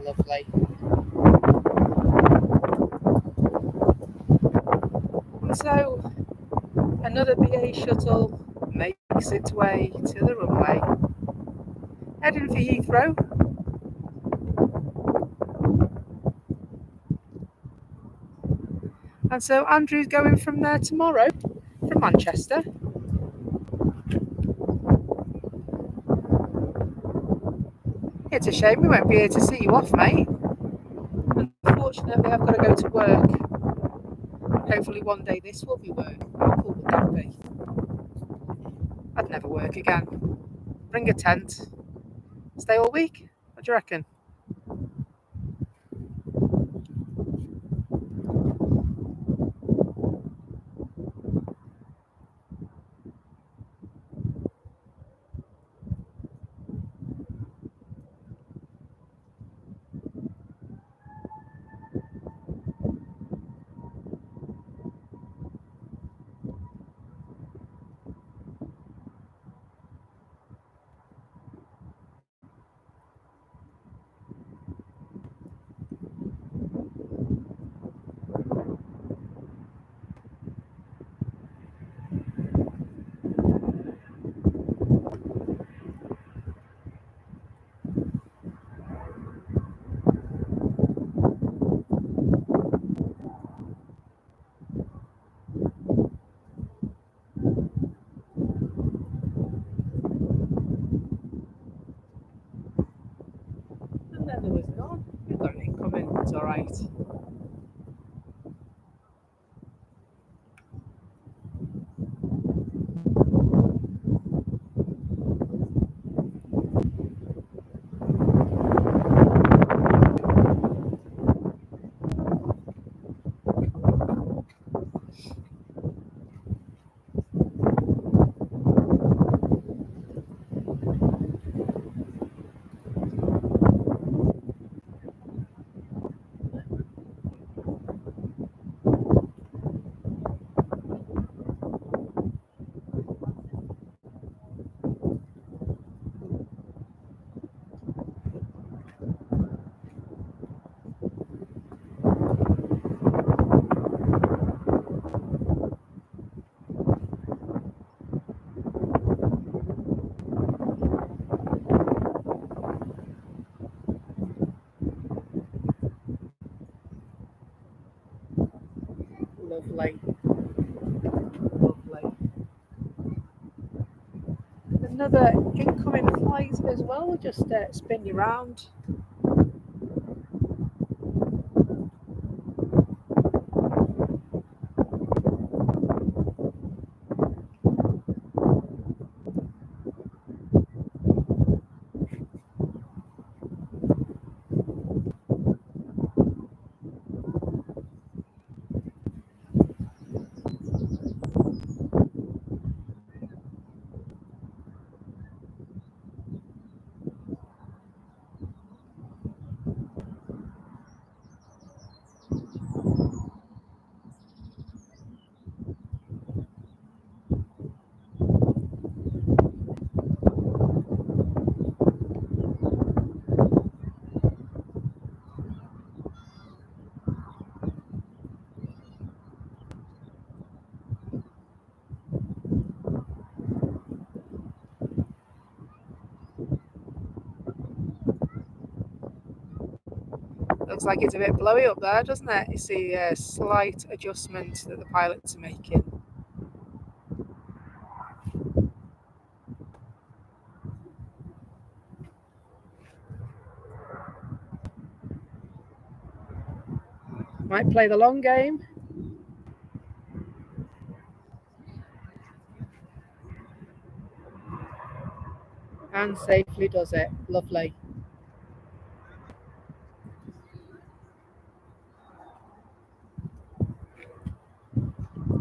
Lovely. And so another BA shuttle makes its way to the runway, heading for Heathrow. And so Andrew's going from there tomorrow, from Manchester. It's a shame we won't be here to see you off, mate. Unfortunately, I've got to go to work. Hopefully one day this will be work. How cool would that be? I'd never work again. Bring a tent. Stay all week? What do you reckon? And then there was none. We've got an incoming. It's all right. Lovely. Lovely. Another incoming flight as well. We'll just spin you round. looks like it's a bit blowy up there, doesn't it? You see a slight adjustment that the pilots are making. Might play the long game. And safely does it. Lovely.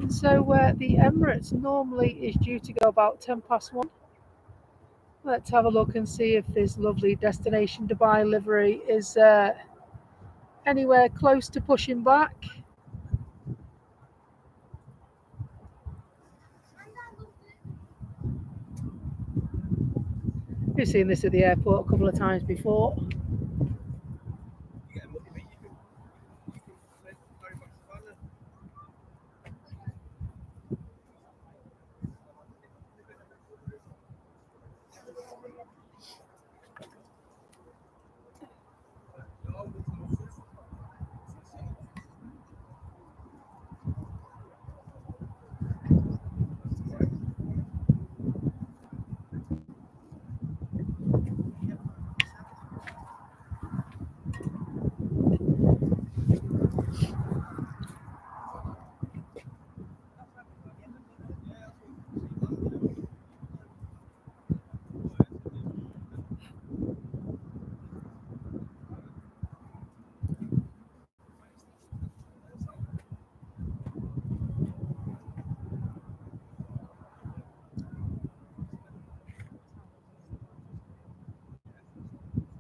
So the Emirates normally is due to go about 1:10. Let's have a look and see if this lovely destination Dubai livery is anywhere close to pushing back. We've seen this at the airport a couple of times before.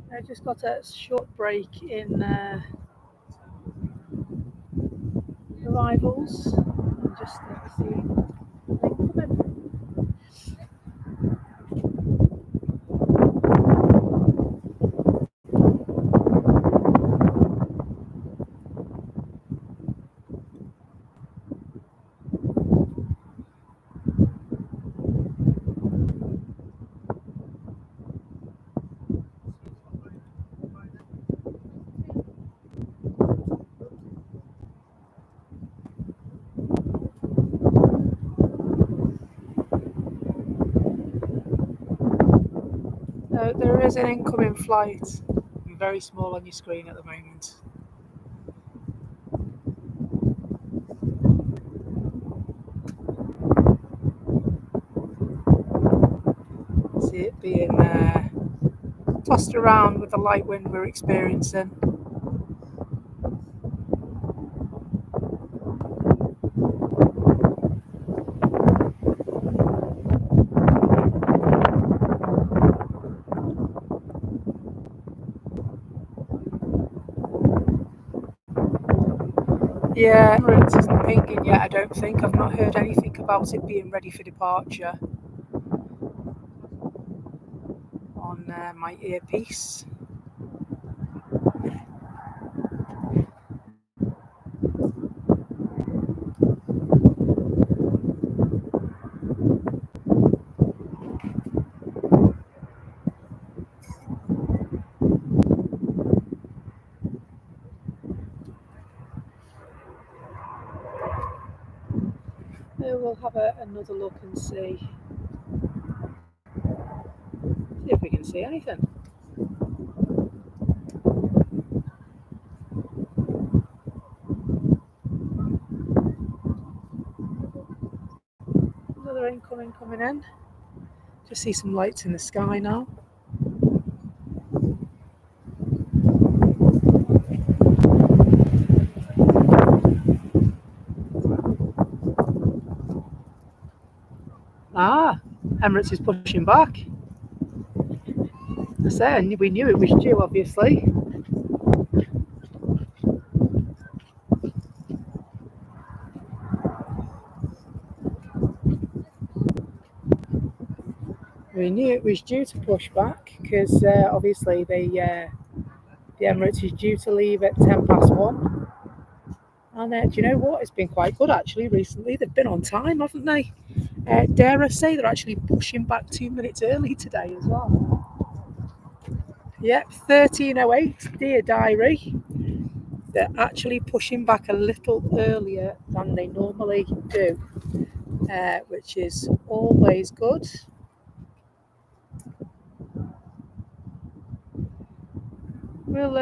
I just got a short break in arrivals. I'm just seeing. So there is an incoming flight. Very small on your screen at the moment. See it being tossed around with the light wind we're experiencing. Yeah, Emirates isn't pinging yet, I don't think. I've not heard anything about it being ready for departure on my earpiece. We'll have another look and see if we can see anything. Another incoming coming in. Just see some lights in the sky now. Ah, Emirates is pushing back. I said we knew it was due, obviously. We knew it was due to push back because obviously the Emirates is due to leave at 1:10. And do you know what? It's been quite good actually recently. They've been on time, haven't they? Dare I say they're actually pushing back 2 minutes early today as well. Yep, 13:08, dear diary. They're actually pushing back a little earlier than they normally do, which is always good. We'll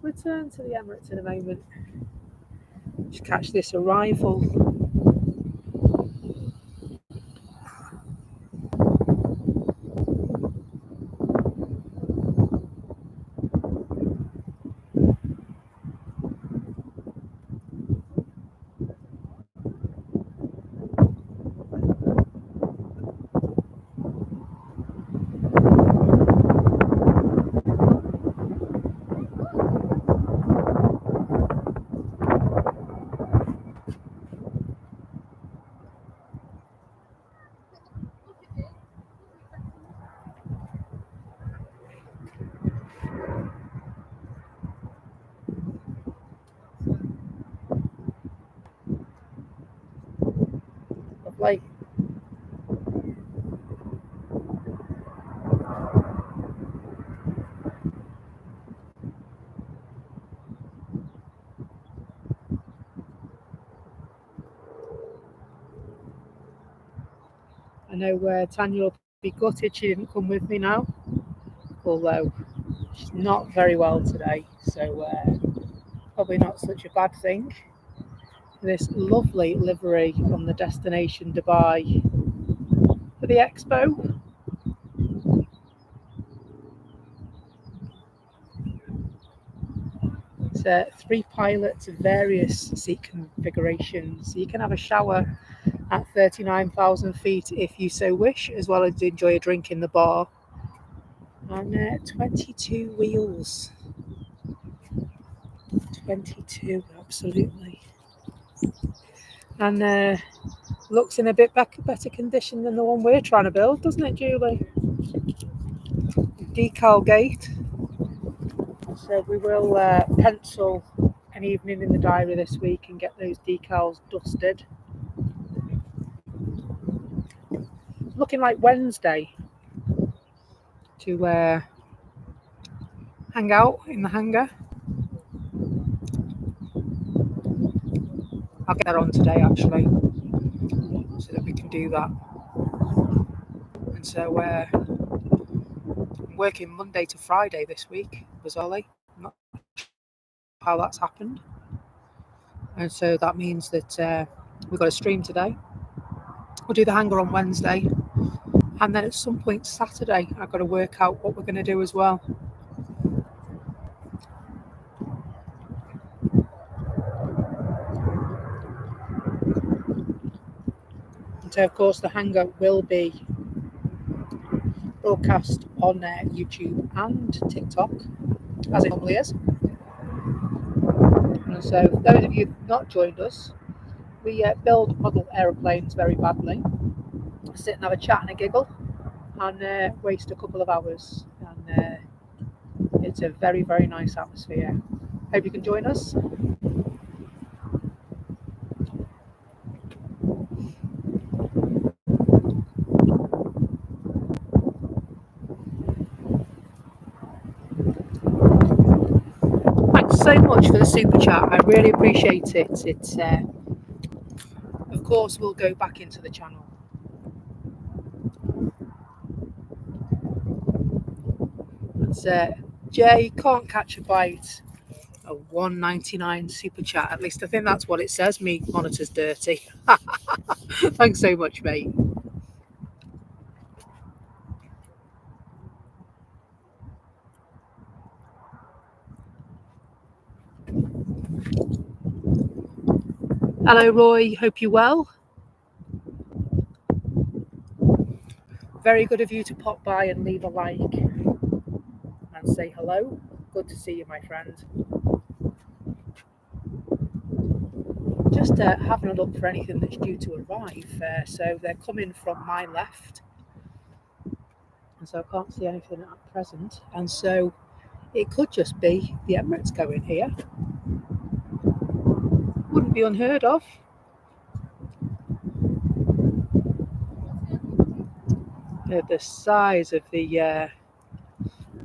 return to the Emirates in a moment. Just catch this arrival. Lovely. I know Tanya will be gutted she didn't come with me now, although she's not very well today, so probably not such a bad thing. This lovely livery on the destination Dubai for the expo. It's 3 pilots of various seat configurations. You can have a shower at 39,000 feet if you so wish, as well as enjoy a drink in the bar. And 22 wheels. 22, absolutely. And looks in a bit better condition than the one we're trying to build, doesn't it, Julie? Decal gate. So we will pencil an evening in the diary this week and get those decals dusted. Looking like Wednesday to hang out in the hangar. I'll get that on today actually, so that we can do that. And so I'm working Monday to Friday this week, bizarrely. I'm not sure how that's happened. And so that means that we've got a stream today. We'll do the hangar on Wednesday. And then at some point Saturday, I've got to work out what we're going to do as well. And so, of course, the hangar will be broadcast on YouTube and TikTok, as it normally is. And so, for those of you who've not joined us, we build model aeroplanes very badly, sit and have a chat and a giggle, and waste a couple of hours. And it's a very, very nice atmosphere. Hope you can join us. Thanks so much for the super chat. I really appreciate it. It's of course we'll go back into the channel. It's Jay can't catch a bite. A $1.99 super chat. At least I think that's what it says. Me monitor's dirty. Thanks so much, mate. Hello, Roy. Hope you're well. Very good of you to pop by and leave a like and say hello. Good to see you, my friend. Just having a look for anything that's due to arrive. So they're coming from my left. And so I can't see anything at present. And so it could just be the Emirates going here. Wouldn't be unheard of. The size of the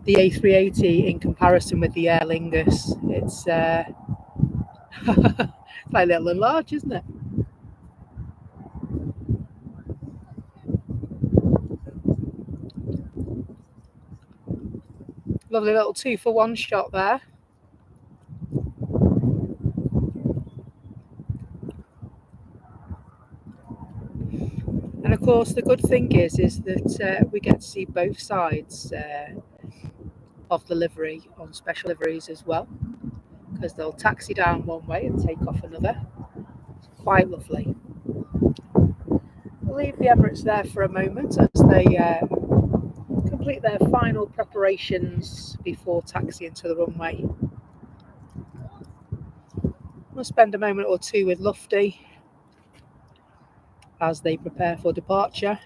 A380 in comparison with the Aer Lingus, it's It's like little and large, isn't it? Lovely little 2-for-1 shot there. And of course, the good thing is that we get to see both sides of the livery on special liveries as well, because they'll taxi down one way and take off another. It's quite lovely. We'll leave the Emirates there for a moment as they complete their final preparations before taxiing to the runway. We'll spend a moment or two with Lufty as they prepare for departure.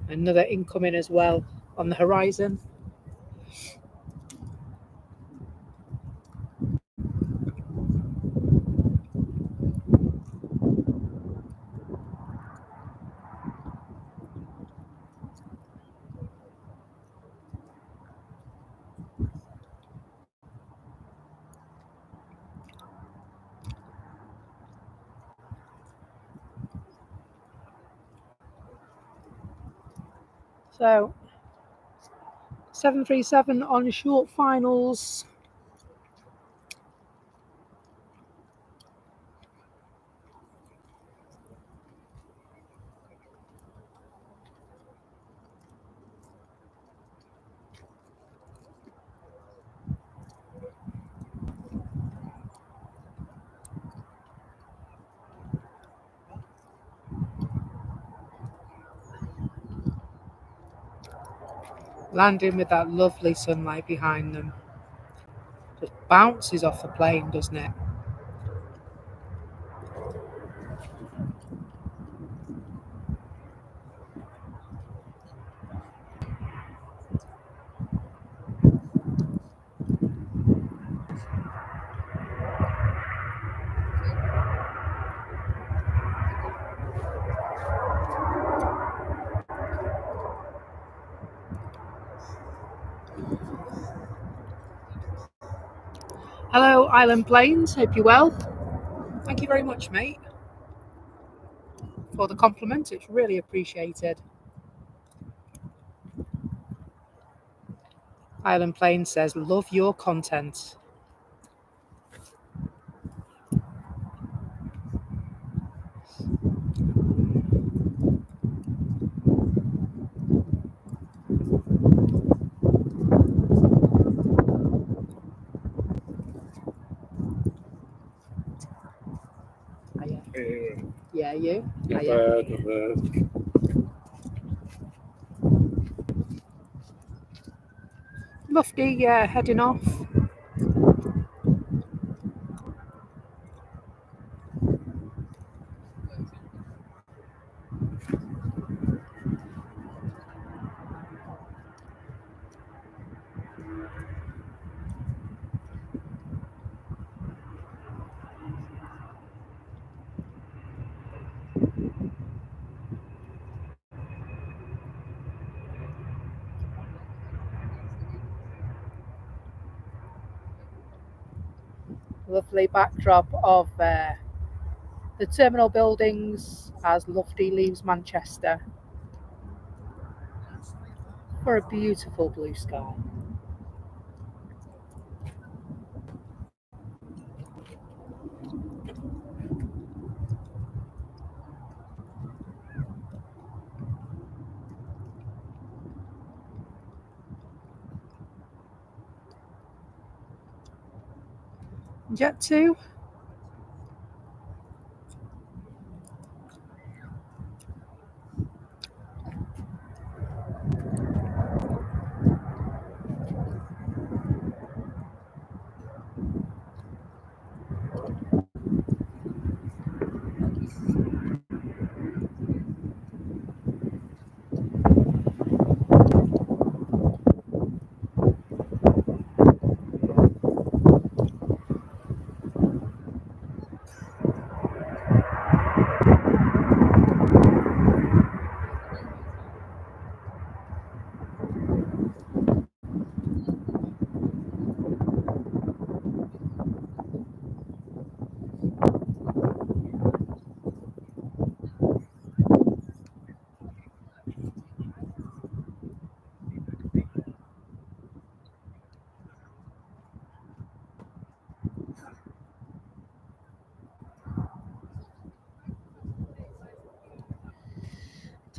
Another incoming as well on the horizon. So 737 on short finals. Landing with that lovely sunlight behind them. Just bounces off the plane, doesn't it? Hello, Island Planes. Hope you're well. Thank you very much, mate, for the compliment. It's really appreciated. Island Plane says, love your content. Yeah, you? Not bad, not bad. Lufty heading off. Lovely backdrop of the terminal buildings as Lufty leaves Manchester for a beautiful blue sky. Jet 2.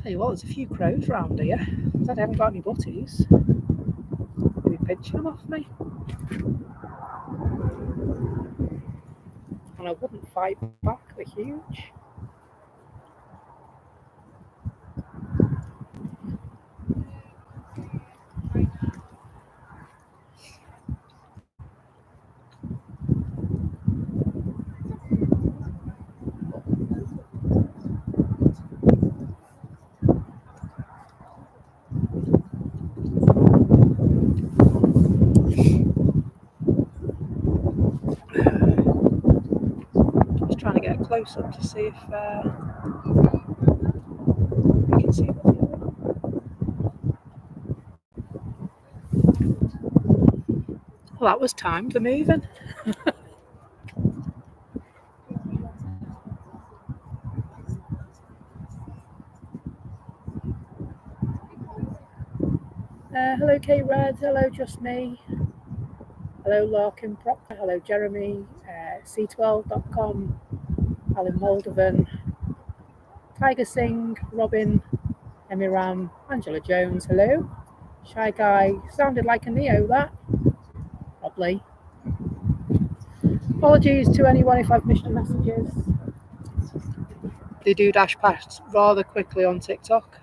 Tell you what, there's a few crows round here. Dad, I haven't got any butties. They'll be pinching them off me. And I wouldn't fight back, they're huge. Just trying to get close up to see if we can see what's going on. Well, that was timed, they're moving. Hello Kate Red, hello Just Me, hello Larkin Proctor, hello Jeremy, C12.com, Alan Moldovan, Tiger Singh, Robin, Emiram, Angela Jones, hello. Shy Guy, sounded like a Neo that, probably. Apologies to anyone if I've missed your messages. They do dash past rather quickly on TikTok.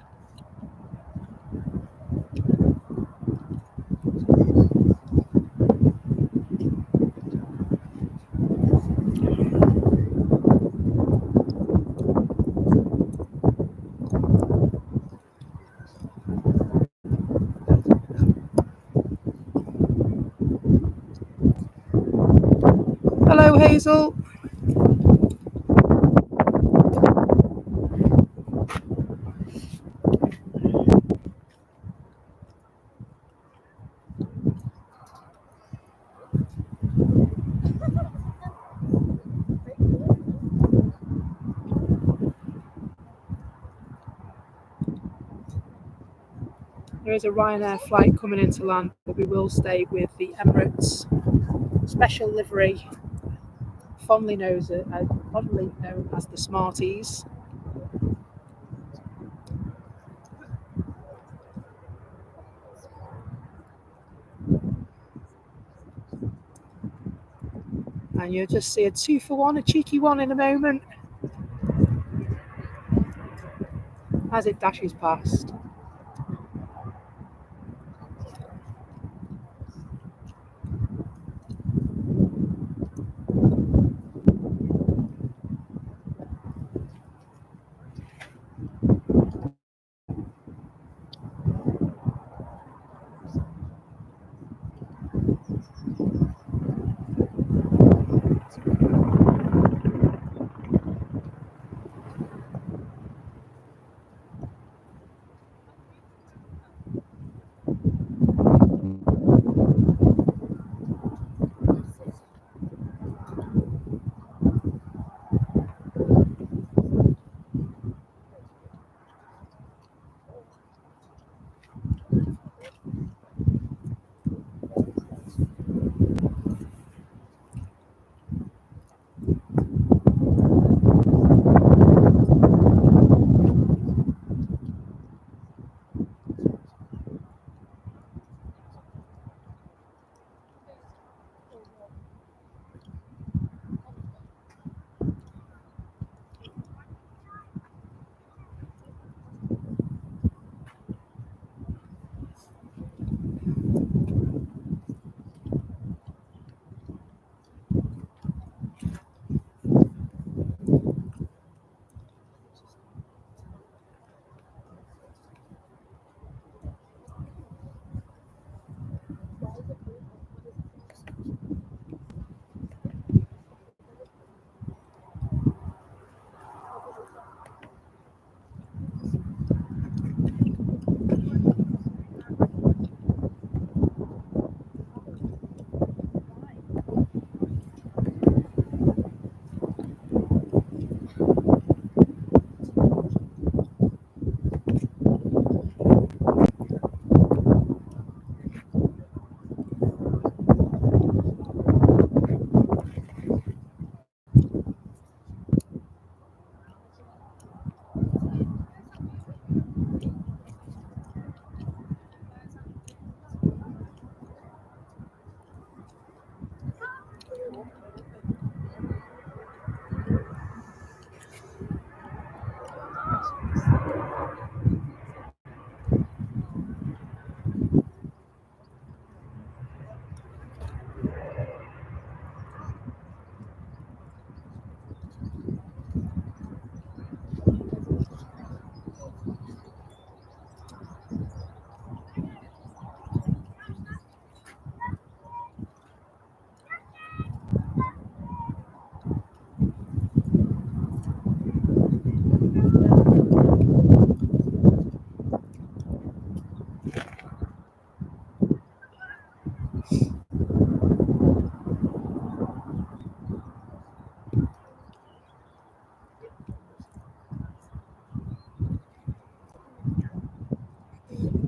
Hello Hazel. There is a Ryanair flight coming into land, but we will stay with the Emirates special livery, fondly known as the Smarties. And you'll just see a 2-for-1, a cheeky one in a moment, as it dashes past.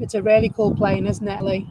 It's a really cool plane, isn't it, Lee?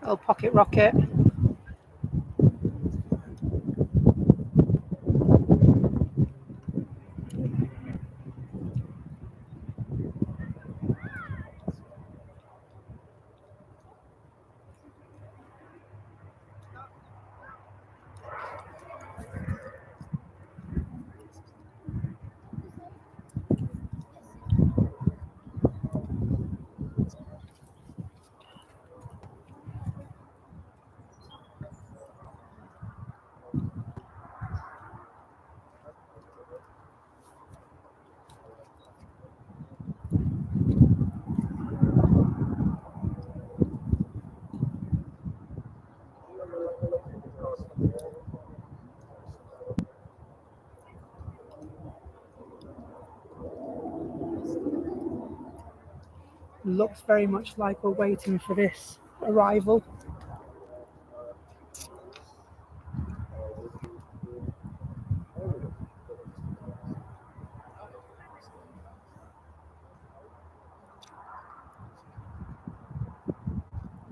Little pocket rocket. Looks very much like we're waiting for this arrival.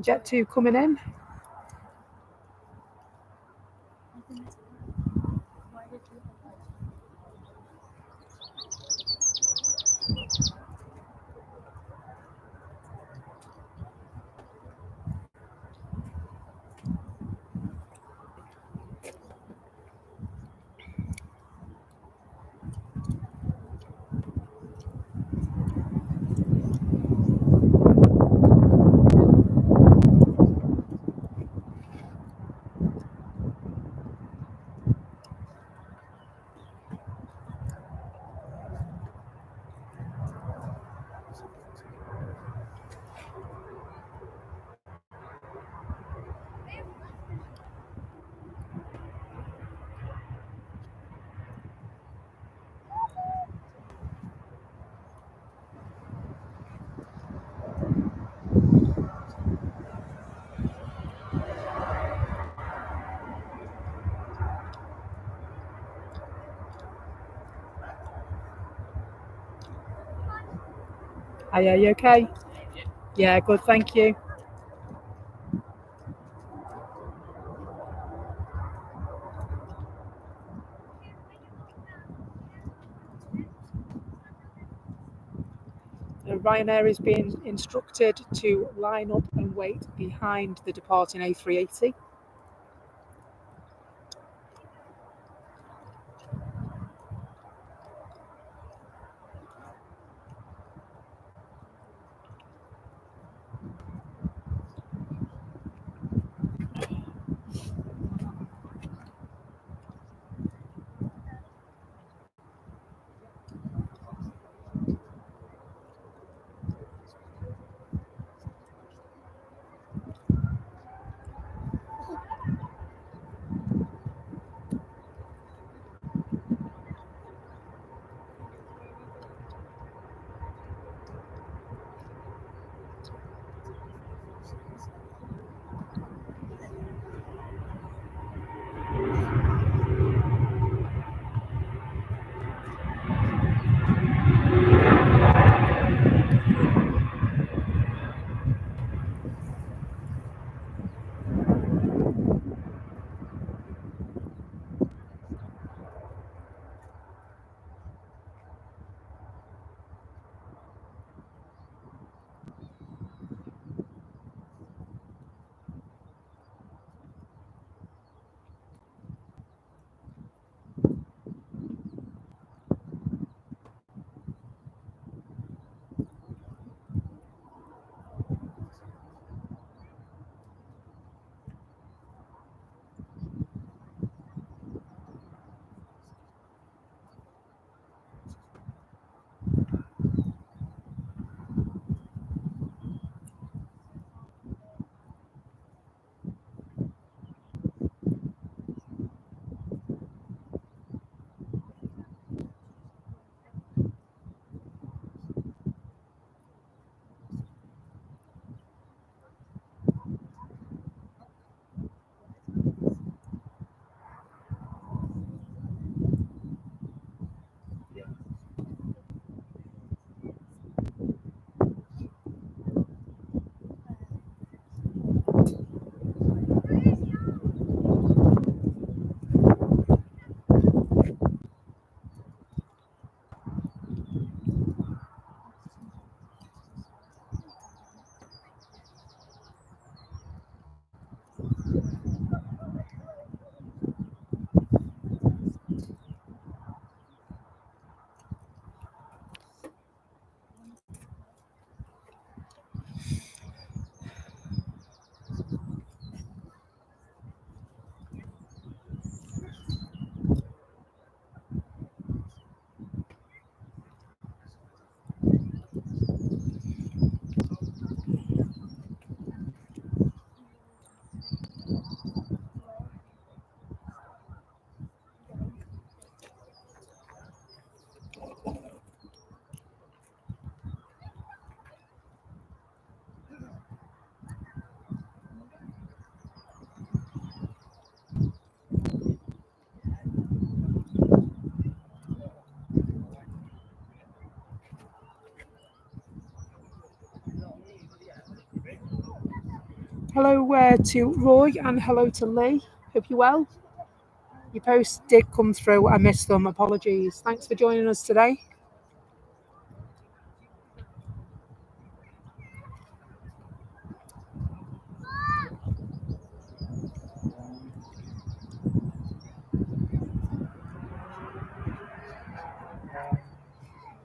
Jet 2 coming in. Are you okay? Yeah, good, thank you. Ryanair is being instructed to line up and wait behind the departing A380. Hello to Roy and hello to Lee. Hope you're well. Your posts did come through. I missed them. Apologies. Thanks for joining us today.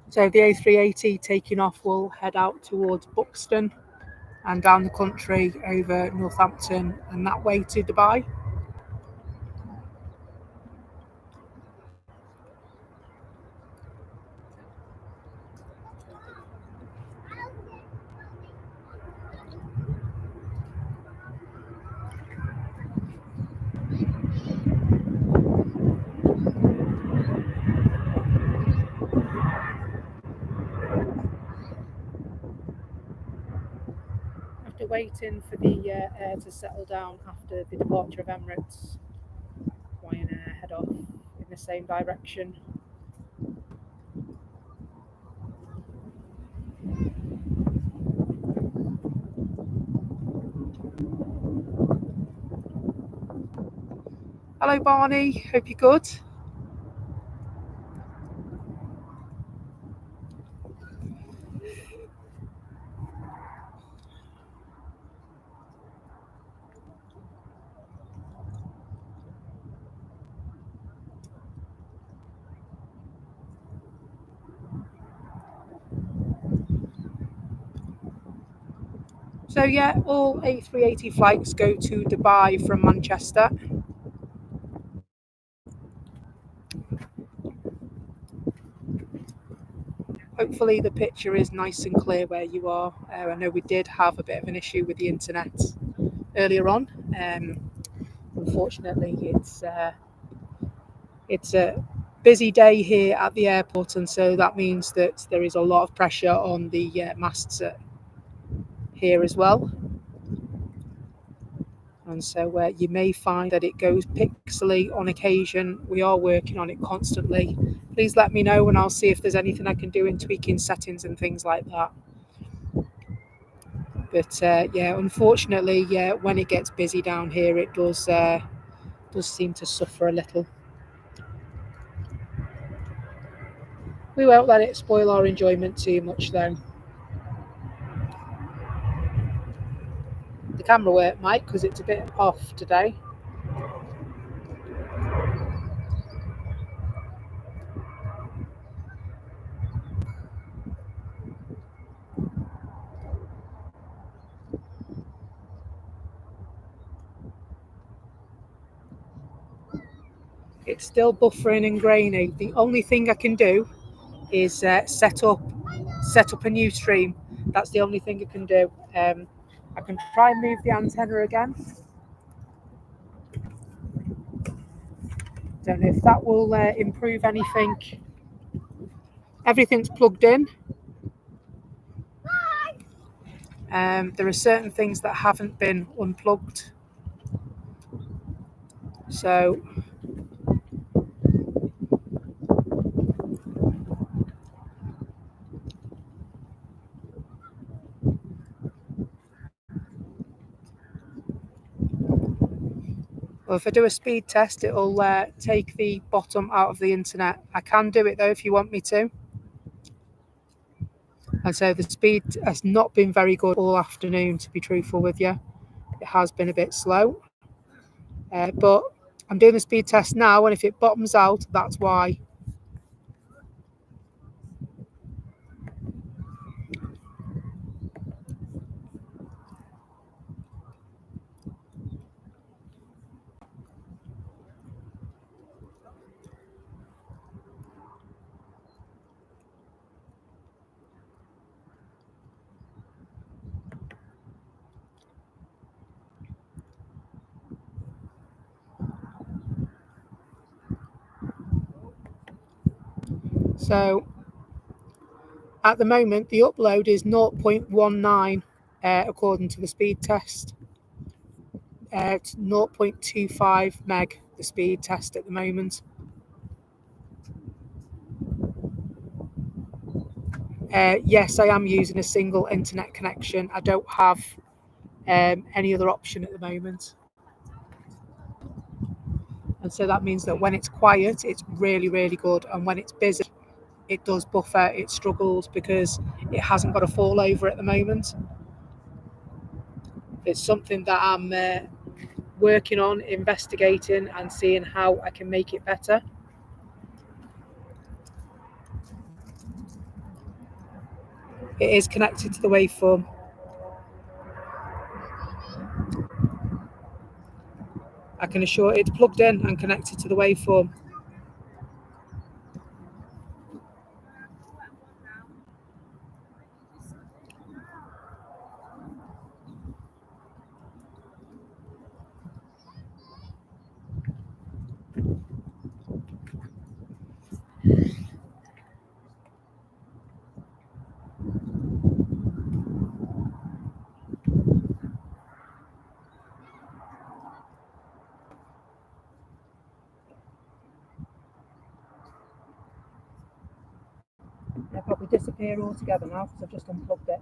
So the A380 taking off will head out towards Buxton and down the country over Northampton and that way to Dubai. After waiting for the air to settle down after the departure of Emirates, Ryanair head off in the same direction. Hello Barney, hope you're good. So yeah, all A380 flights go to Dubai from Manchester. Hopefully the picture is nice and clear where you are. I know we did have a bit of an issue with the internet earlier on. Unfortunately, it's a busy day here at the airport, and so that means that there is a lot of pressure on the masts here as well. And so you may find that it goes pixely on occasion. We are working on it constantly. Please let me know and I'll see if there's anything I can do in tweaking settings and things like that. But yeah, unfortunately, when it gets busy down here, it does seem to suffer a little. We won't let it spoil our enjoyment too much though. The camera work might, because it's a bit off today. It's still buffering and grainy. The only thing I can do is set up a new stream. That's the only thing I can do. I can try and move the antenna again. Don't know if that will improve anything. Everything's plugged in. There are certain things that haven't been unplugged. So well, if I do a speed test, it'll take the bottom out of the internet. I can do it though if you want me to. And so the speed has not been very good all afternoon, to be truthful with you. It has been a bit slow. But I'm doing the speed test now, and if it bottoms out, that's why. So at the moment, the upload is 0.19 according to the speed test. It's 0.25 meg, the speed test at the moment. Yes, I am using a single internet connection. I don't have any other option at the moment. And so that means that when it's quiet, it's really, really good. And when it's busy, it does buffer, it struggles because it hasn't got a fall over at the moment. It's something that I'm working on, investigating and seeing how I can make it better. It is connected to the waveform. I can assure it's plugged in and connected to the waveform. They'll probably disappear altogether now because I've just unplugged it.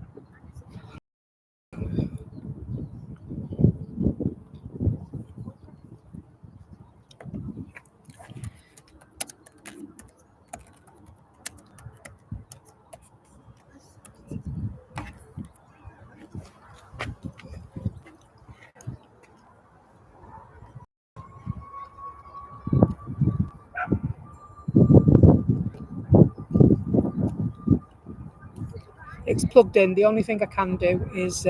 It's plugged in. The only thing I can do is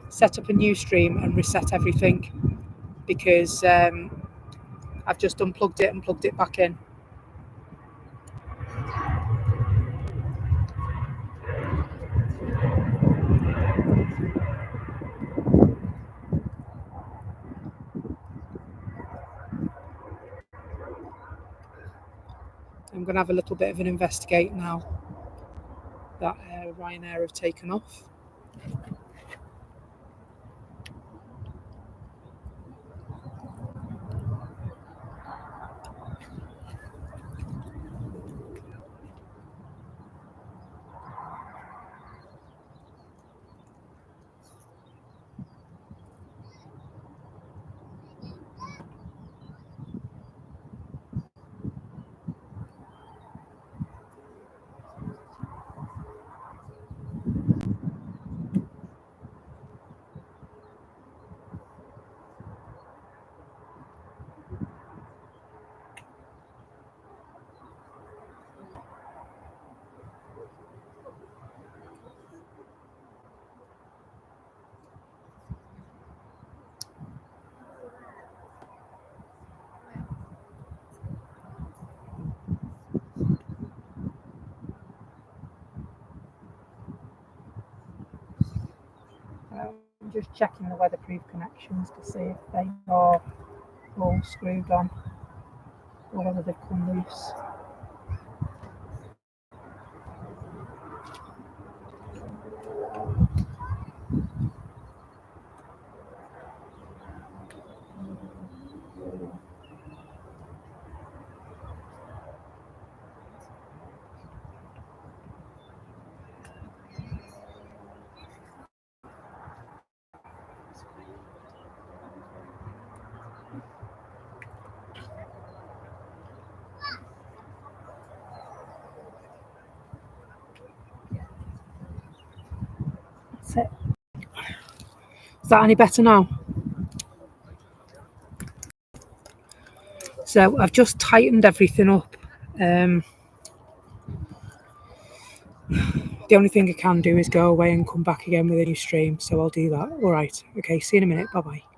set up a new stream and reset everything because I've just unplugged it and plugged it back in. I'm going to have a little bit of an investigate now that Ryanair have taken off. I'm just checking the weatherproof connections to see if they are all screwed on or whether they've come loose. That's it. Is that any better now? So I've just tightened everything up. The only thing I can do is go away and come back again with a new stream, so I'll do that. All right. Okay, see you in a minute. Bye-bye.